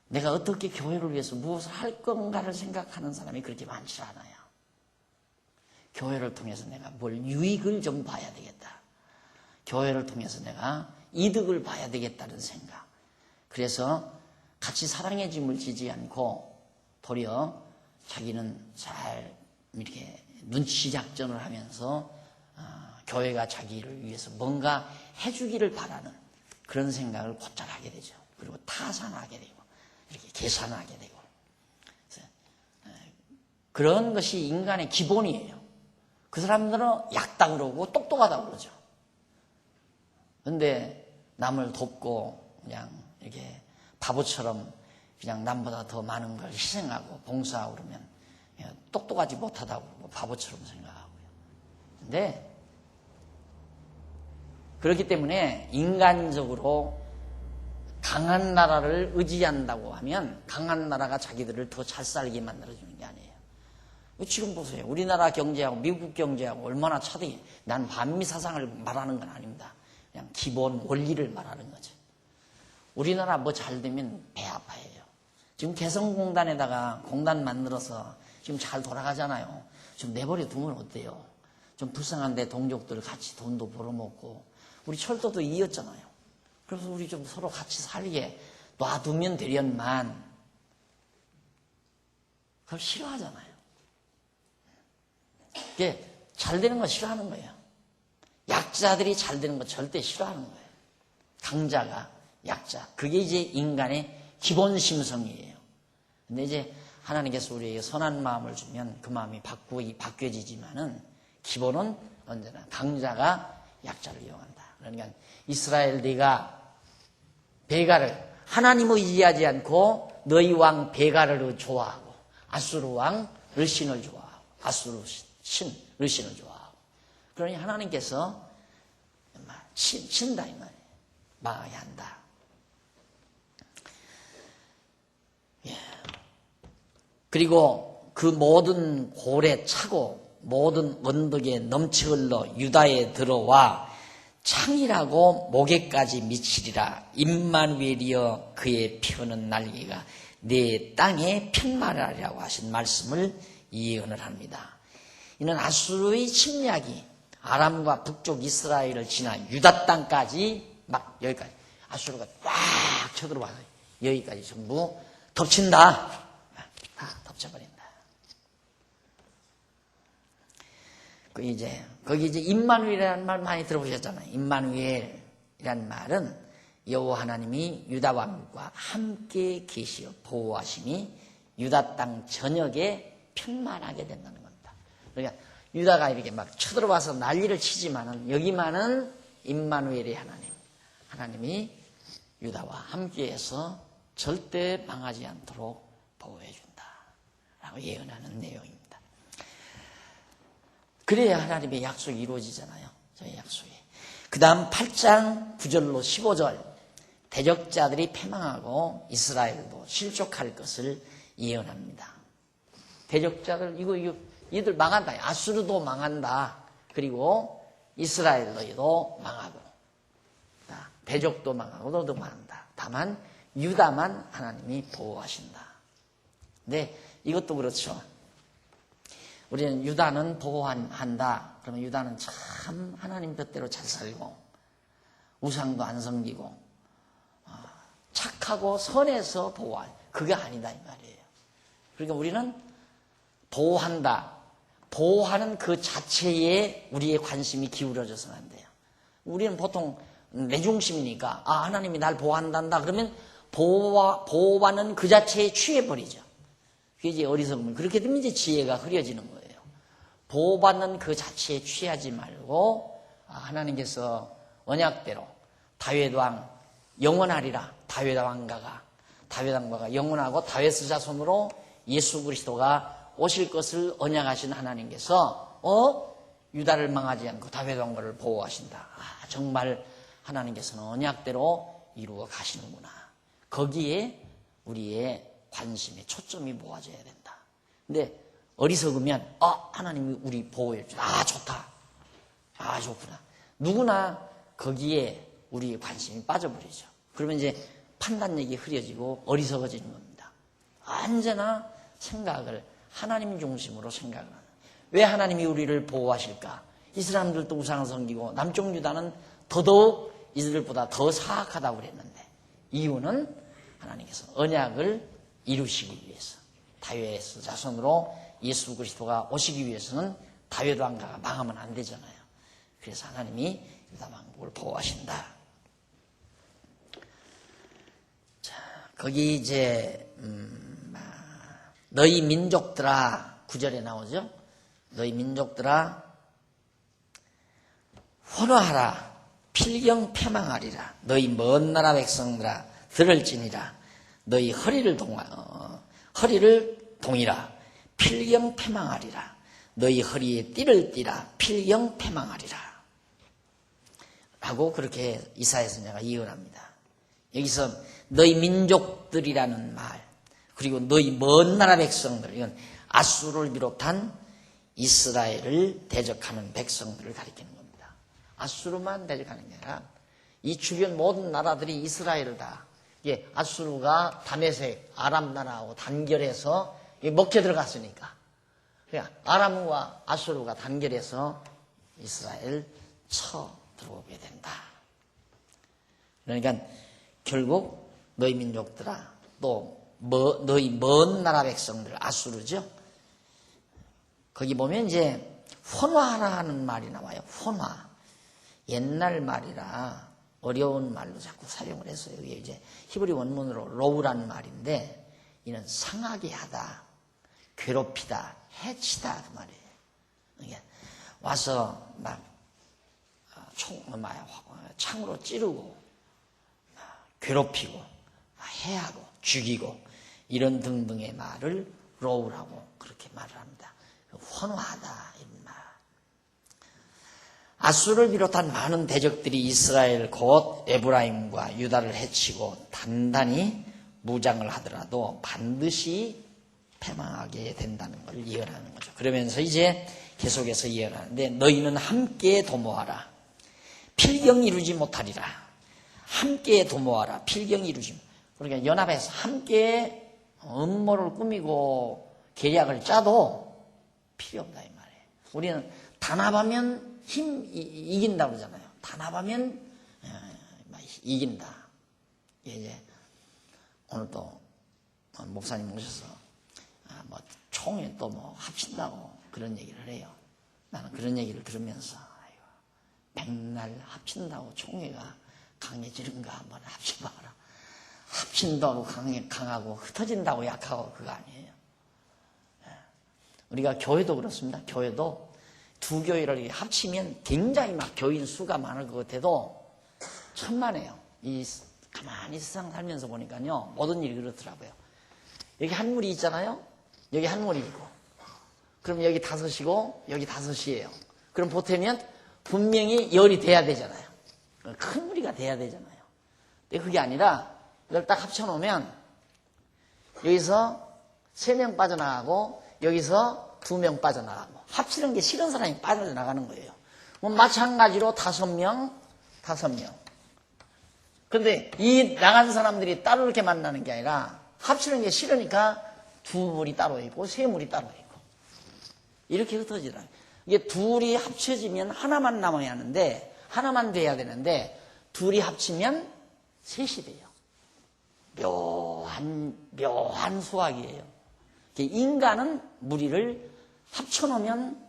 내가 어떻게 교회를 위해서 무엇을 할 건가를 생각하는 사람이 그렇게 많지 않아요. 교회를 통해서 내가 뭘 유익을 좀 봐야 되겠다. 교회를 통해서 내가 이득을 봐야 되겠다는 생각. 그래서 같이 사랑의 짐을 지지 않고 도리어 자기는 잘 이렇게 눈치 작전을 하면서 교회가 자기를 위해서 뭔가 해주기를 바라는 그런 생각을 곧잘 하게 되죠. 그리고 타산하게 되고 이렇게 계산하게 되고 그런 것이 인간의 기본이에요. 그 사람들은 약다 그러고 똑똑하다 그러죠. 그런데 남을 돕고 그냥 이렇게 바보처럼 그냥 남보다 더 많은 걸 희생하고 봉사하고 그러면 똑똑하지 못하다고 그러고 바보처럼 생각하고요. 근데 그렇기 때문에 인간적으로 강한 나라를 의지한다고 하면 강한 나라가 자기들을 더 잘 살게 만들어주는 게 아니에요. 지금 보세요. 우리나라 경제하고 미국 경제하고 얼마나 차등이. 난 반미 사상을 말하는 건 아닙니다. 그냥 기본 원리를 말하는 거죠. 우리나라 뭐 잘 되면 배 아파해요. 지금 개성공단에다가 공단 만들어서 지금 잘 돌아가잖아요. 좀 내버려 두면 어때요? 좀 불쌍한데 동족들 같이 돈도 벌어먹고 우리 철도도 이었잖아요. 그래서 우리 좀 서로 같이 살게 놔두면 되련만 그걸 싫어하잖아요. 이게 잘 되는 거 싫어하는 거예요. 약자들이 잘 되는 거 절대 싫어하는 거예요. 강자가 약자. 그게 이제 인간의 기본 심성이에요. 근데 이제 하나님께서 우리에게 선한 마음을 주면 그 마음이 바뀌어지지만은 기본은 언제나 강자가 약자를 이용한다. 그러니까 이스라엘 네가 베가를 하나님을 의지하지 않고 너희 왕 베가를 좋아하고 아수르 왕 르신을 좋아하고 아수르 신 르신을 좋아하고 그러니 하나님께서 친다 이 말이에요. 망하게 한다. 예. 그리고 그 모든 골에 차고 모든 언덕에 넘치 흘러 유다에 들어와 창이라고 목에까지 미치리라. 임마누엘이여 그의 피우는 날개가 내 땅에 편말하리라고 하신 말씀을 예언을 합니다. 이는 아수르의 침략이 아람과 북쪽 이스라엘을 지나 유다 땅까지 막 여기까지 아수르가 꽉 쳐들어와서 여기까지 전부 덮친다. 다 덮쳐버린다. 거기 이제 임마누엘이라는 말 많이 들어보셨잖아요. 임마누엘이라는 말은 여호와 하나님이 유다 왕국과 함께 계시어 보호하심이 유다 땅 전역에 편만하게 된다는 겁니다. 그러니까 유다가 이렇게 막 쳐들어와서 난리를 치지만은 여기만은 임마누엘의 하나님이 유다와 함께해서 절대 망하지 않도록 보호해준다라고 예언하는 내용입니다. 그래야 하나님의 약속이 이루어지잖아요. 저희 약속이. 그 다음 8장 9절로 15절 대적자들이 패망하고 이스라엘도 실족할 것을 예언합니다. 대적자들 이거 얘들 망한다. 아수르도 망한다. 그리고 이스라엘 너희도 망하고 대적도 망하고 너도 망한다. 다만 유다만 하나님이 보호하신다. 근데 이것도 그렇죠. 우리는 유다는 보호한다. 그러면 유다는 참 하나님 뜻대로 잘 살고 우상도 안 섬기고 착하고 선해서 보호할. 그게 아니다 이 말이에요. 그러니까 우리는 보호한다. 보호하는 그 자체에 우리의 관심이 기울어져서는 안 돼요. 우리는 보통 내 중심이니까 하나님이 날 보호한단다. 그러면 보호받는 그 자체에 취해버리죠. 그게 이제 어리석으면 그렇게 되면 이제 지혜가 흐려지는 거예요. 보호받는 그 자체에 취하지 말고 하나님께서 언약대로 다윗 왕 영원하리라. 다윗 왕가가 영원하고 다윗의 자손으로 예수 그리스도가 오실 것을 언약하신 하나님께서 유다를 망하지 않고 다윗 왕가를 보호하신다. 정말 하나님께서는 언약대로 이루어 가시는구나. 거기에 우리의 관심의 초점이 모아져야 된다. 근데 어리석으면 하나님이 우리 보호해 주다. 좋다. 좋구나. 누구나 거기에 우리의 관심이 빠져버리죠. 그러면 이제 판단력이 흐려지고 어리석어지는 겁니다. 언제나 생각을 하나님 중심으로 생각을 하는. 왜 하나님이 우리를 보호하실까? 이 사람들도 우상을 섬기고 남쪽 유다는 더더욱 이들보다 더 사악하다고 그랬는데 이유는 하나님께서 언약을 이루시기 위해서 다윗의 자손으로 예수 그리스도가 오시기 위해서는 다윗 왕가가 망하면 안 되잖아요. 그래서 하나님이 유다 왕국을 보호하신다. 자, 거기 이제 너희 민족들아 9절에 나오죠. 너희 민족들아 환호하라. 필경 패망하리라. 너희 먼 나라 백성들아 들을지니라. 너희 허리를 동이라. 필경 패망하리라. 너희 허리에 띠를 띠라. 필경 패망하리라. 라고 그렇게 이사야 선지자가 예언합니다. 여기서 너희 민족들이라는 말 그리고 너희 먼 나라 백성들 이건 아수르를 비롯한 이스라엘을 대적하는 백성들을 가리키는 겁니다. 아수르만 대적하는 게 아니라 이 주변 모든 나라들이 이스라엘을 다 아수르가 다메섹 아람 나라하고 단결해서 먹혀 들어갔으니까 그러니까 아람과 아수르가 단결해서 이스라엘 쳐 들어오게 된다. 그러니까 결국 너희 민족들아 또 너희 먼 나라 백성들 아수르죠. 거기 보면 이제 혼화하라는 말이 나와요. 혼화. 옛날 말이라 어려운 말로 자꾸 사용을 했어요. 이게 이제 히브리 원문으로 로우라는 말인데, 이는 상하게 하다, 괴롭히다, 해치다 그 말이에요. 이게 와서 막 창으로 찌르고 괴롭히고 해하고 죽이고 이런 등등의 말을 로우라고 그렇게 말을 합니다. 혼화하다 이런 말. 아수를 비롯한 많은 대적들이 이스라엘 곧 에브라임과 유다를 해치고 단단히 무장을 하더라도 반드시 패망하게 된다는 걸 예언하는 거죠. 그러면서 이제 계속해서 예언하는데, 너희는 함께 도모하라. 필경 이루지 못하리라. 함께 도모하라. 필경 이루지. 그러니까 연합해서 함께 음모를 꾸미고 계략을 짜도 필요 없다 이 말이에요. 우리는 단합하면 이긴다 그러잖아요. 단합하면 이긴다. 이제 오늘 또 목사님 오셔서 총회 또 합친다고 그런 얘기를 해요. 나는 그런 얘기를 들으면서 백날 합친다고 총회가 강해지는가 한번 합쳐봐라. 합친다고 강하고 흩어진다고 약하고 그거 아니에요. 우리가 교회도 그렇습니다. 교회도 두 교회를 합치면 굉장히 막 교인 수가 많을 것 같아도 천만에요. 가만히 세상 살면서 보니까요, 모든 일이 그렇더라고요. 여기 한 무리 있잖아요. 여기 한 무리 있고, 그럼 여기 다섯이고 여기 다섯이에요. 그럼 보태면 분명히 열이 돼야 되잖아요. 큰 무리가 돼야 되잖아요. 근데 그게 아니라 이걸 딱 합쳐놓으면 여기서 3명 빠져나가고 여기서 2명 빠져나가고, 합치는 게 싫은 사람이 빠져나가는 거예요. 마찬가지로 5명. 근데 이 나간 사람들이 따로 이렇게 만나는 게 아니라 합치는 게 싫으니까 2무리 따로 있고 3무리 따로 있고 이렇게 흩어지라. 이게 둘이 합쳐지면 하나만 남아야 하는데, 하나만 돼야 되는데 둘이 합치면 셋이 돼요. 묘한 수학이에요. 인간은 무리를 합쳐놓으면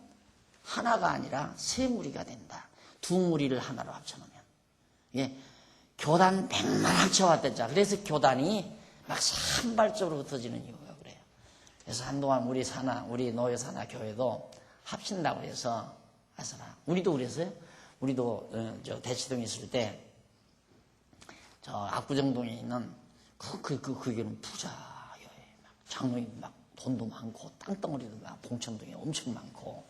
하나가 아니라 3무리가 된다. 2무리를 하나로 합쳐놓으면. 이게 교단 100만 합쳐왔댔죠. 그래서 교단이 막 산발적으로 흩어지는 이유가 그래요. 그래서 한동안 우리 노예 사나 교회도 합친다고 해서 하서라. 우리도 그랬어요. 우리도 저 대치동에 있을 때 저 압구정동에 있는 그게는 부자 교회, 막 장로님 막 돈도 많고 땅덩어리도 막 봉천동에 엄청 많고,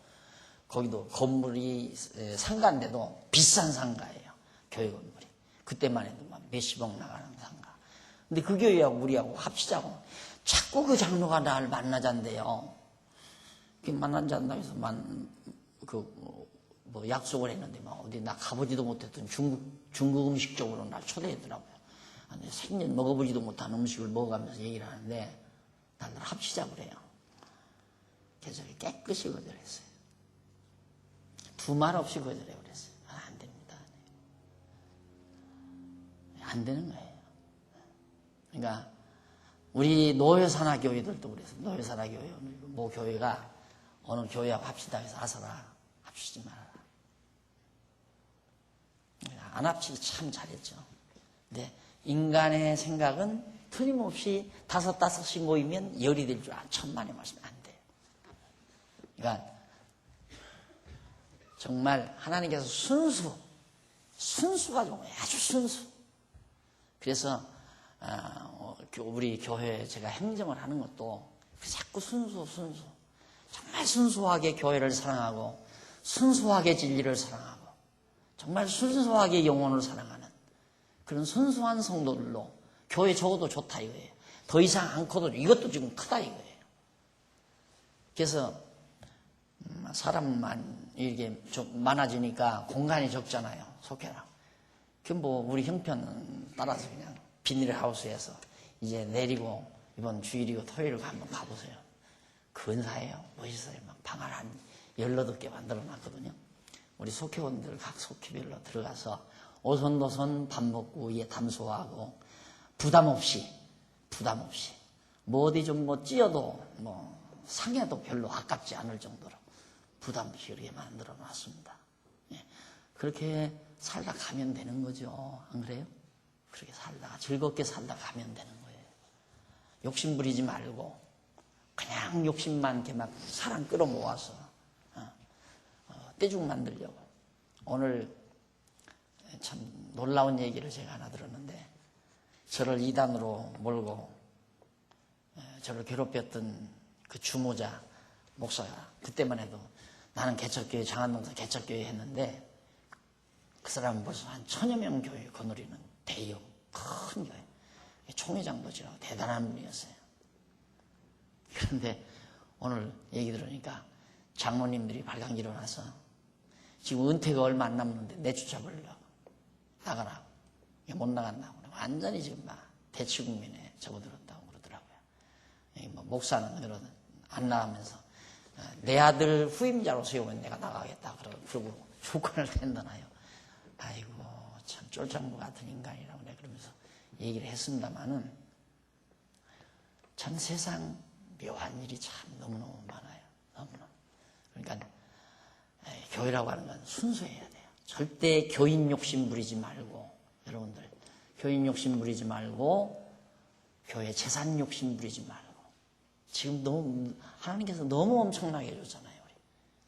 거기도 건물이 상가인데도 비싼 상가예요. 교회 건물이. 그때만 해도 막 몇십억 나가는 상가. 근데 그 교회하고 우리하고 합치자고 자꾸 그 장로가 나를 만나잔대요. 만나잔다고 해서 약속을 했는데 어디 나 가보지도 못했던 중국 음식 쪽으로 날 초대했더라고요. 근데 생전 먹어보지도 못한 음식을 먹어가면서 얘기를 하는데 나를 합치자 그래요. 그래서 깨끗이 거절했어요. 두말 없이 거절해 그랬어요. 안 됩니다. 안 되는 거예요. 그러니까 우리 노예산하 교회들도 그랬어요. 노예산하 교회, 뭐 교회가 어느 교회하고 합치다 해서 아서라, 합치지 말아라. 안 합치기 참 잘했죠. 근데 인간의 생각은 틀림없이 5이 모이면 열이 될 줄 천만의 말씀 안 돼요. 그러니까 정말 하나님께서 순수가 좋은 거예요. 아주 순수. 그래서 우리 교회 제가 행정을 하는 것도 자꾸 순수. 정말 순수하게 교회를 사랑하고 순수하게 진리를 사랑하고 정말 순수하게 영혼을 사랑하는 그런 순수한 성도들로 교회 적어도 좋다 이거예요. 더 이상 안 커도 이것도 지금 크다 이거예요. 그래서 사람만 이렇게 좀 많아지니까 공간이 적잖아요. 속해라. 우리 형편 따라서 그냥 비닐하우스에서 이제 내리고 이번 주일이고 토요일이고 한번 가보세요. 근사해요. 멋있어요. 막 방을 한 18개 만들어 놨거든요. 우리 속회원들 각 속회별로 들어가서 오손도손 밥 먹고 위에 담소하고 부담 없이 뭐 어디 좀 찌어도 상해도 별로 아깝지 않을 정도로 부담 없이 그렇게 만들어 놨습니다. 예. 그렇게 살다 가면 되는 거죠. 안 그래요? 그렇게 살다가 즐겁게 살다 가면 되는 거예요. 욕심 부리지 말고 그냥 욕심만 이렇게 막 사람 끌어모아서 떼죽 만들려고. 오늘 참 놀라운 얘기를 제가 하나 들었는데, 저를 이단으로 몰고 저를 괴롭혔던 그 주모자 목사가, 그때만 해도 나는 개척교회, 장안동사 개척교회 했는데, 그 사람은 벌써 한 1000여 명 교회 거느리는 대형 큰 교회, 총회장도 지나고 대단한 분이었어요. 그런데 오늘 얘기 들으니까 장로님들이 발광 일어나서 지금 은퇴가 얼마 안 남았는데 내쫓아버리려고, 나가라고, 못 나간다고, 완전히 지금 막 대치국민에 접어들었다고 그러더라고요. 뭐 목사는 그러든 안 나가면서 내 아들 후임자로 세우면 내가 나가겠다 그러고 조건을 낸다나요. 아이고 참 쫄장부 같은 인간이라고 내가 그러면서 얘기를 했습니다마는, 참 세상 묘한 일이 참 너무너무 많아요. 너무너무. 그러니까 교회라고 하는 건 순수해야 돼요. 절대 교인 욕심 부리지 말고, 여러분들 교인 욕심 부리지 말고, 교회 재산 욕심 부리지 말고. 지금 너무 하나님께서 너무 엄청나게 해줬잖아요.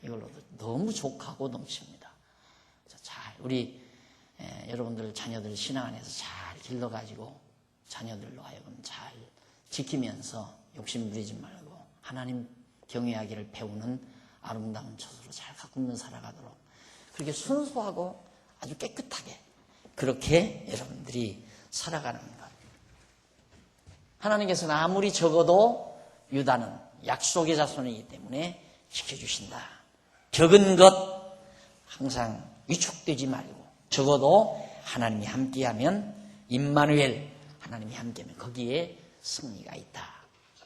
이걸로도 너무 족하고 넘칩니다. 잘 우리 여러분들 자녀들 신앙 안에서 잘 길러가지고 자녀들로 하여금 잘 지키면서 욕심 부리지 말고 하나님 경외하기를 배우는 아름다운 처소로 잘 가꾸며 살아가도록, 그렇게 순수하고 아주 깨끗하게 그렇게 여러분들이 살아가는 것. 하나님께서는 아무리 적어도 유다는 약속의 자손이기 때문에 지켜주신다. 적은 것 항상 위축되지 말고, 적어도 하나님이 함께하면, 임마누엘 하나님이 함께하면 거기에 승리가 있다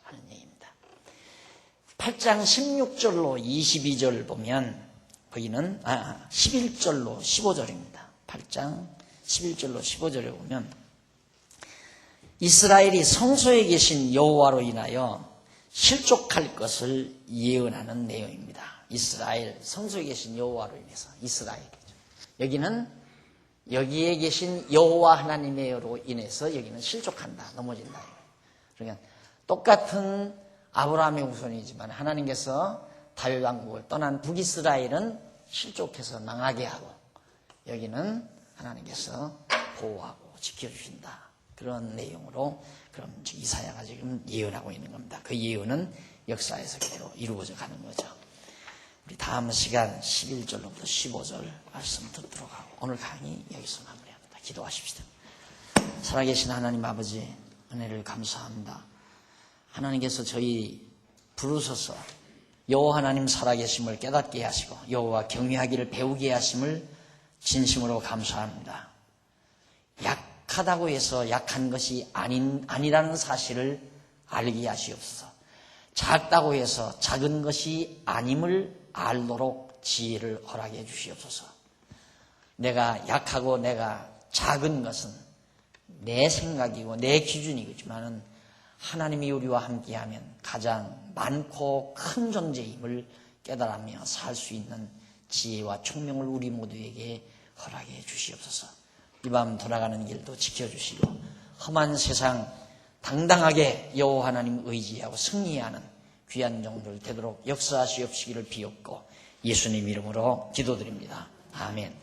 하는 얘기입니다. 8장 16절로 22절 보면 거기는 11절로 15절입니다. 8장 11절로 15절에 보면 이스라엘이 성소에 계신 여호와로 인하여 실족할 것을 예언하는 내용입니다. 이스라엘, 성소에 계신 여호와로 인해서 이스라엘이죠. 여기는 여기에 계신 여호와 하나님으로 인해서 여기는 실족한다, 넘어진다. 그러니까 똑같은 아브라함의 후손이지만 하나님께서 다윗 왕국을 떠난 북이스라엘은 실족해서 망하게 하고, 여기는 하나님께서 보호하고 지켜주신다. 그런 내용으로 그럼 이사야가 지금 예언하고 있는 겁니다. 그 예언은 역사에서 그대로 이루어져 가는 거죠. 우리 다음 시간 11절로부터 15절 말씀 듣도록 하고 오늘 강의 여기서 마무리합니다. 기도하십시다. 살아계신 하나님 아버지, 은혜를 감사합니다. 하나님께서 저희 부르셔서 여호와 하나님 살아계심을 깨닫게 하시고 여호와 경외하기를 배우게 하심을 진심으로 감사합니다. 약하다고 해서 약한 것이 아니라는 사실을 알게 하시옵소서. 작다고 해서 작은 것이 아님을 알도록 지혜를 허락해 주시옵소서. 내가 약하고 내가 작은 것은 내 생각이고 내 기준이겠지만은 하나님이 우리와 함께하면 가장 많고 큰 존재임을 깨달으며 살 수 있는 지혜와 총명을 우리 모두에게 허락해 주시옵소서. 이 밤 돌아가는 길도 지켜주시고 험한 세상 당당하게 여호와 하나님 의지하고 승리하는 귀한 종들 되도록 역사하시옵시기를 비옵고 예수님 이름으로 기도드립니다. 아멘.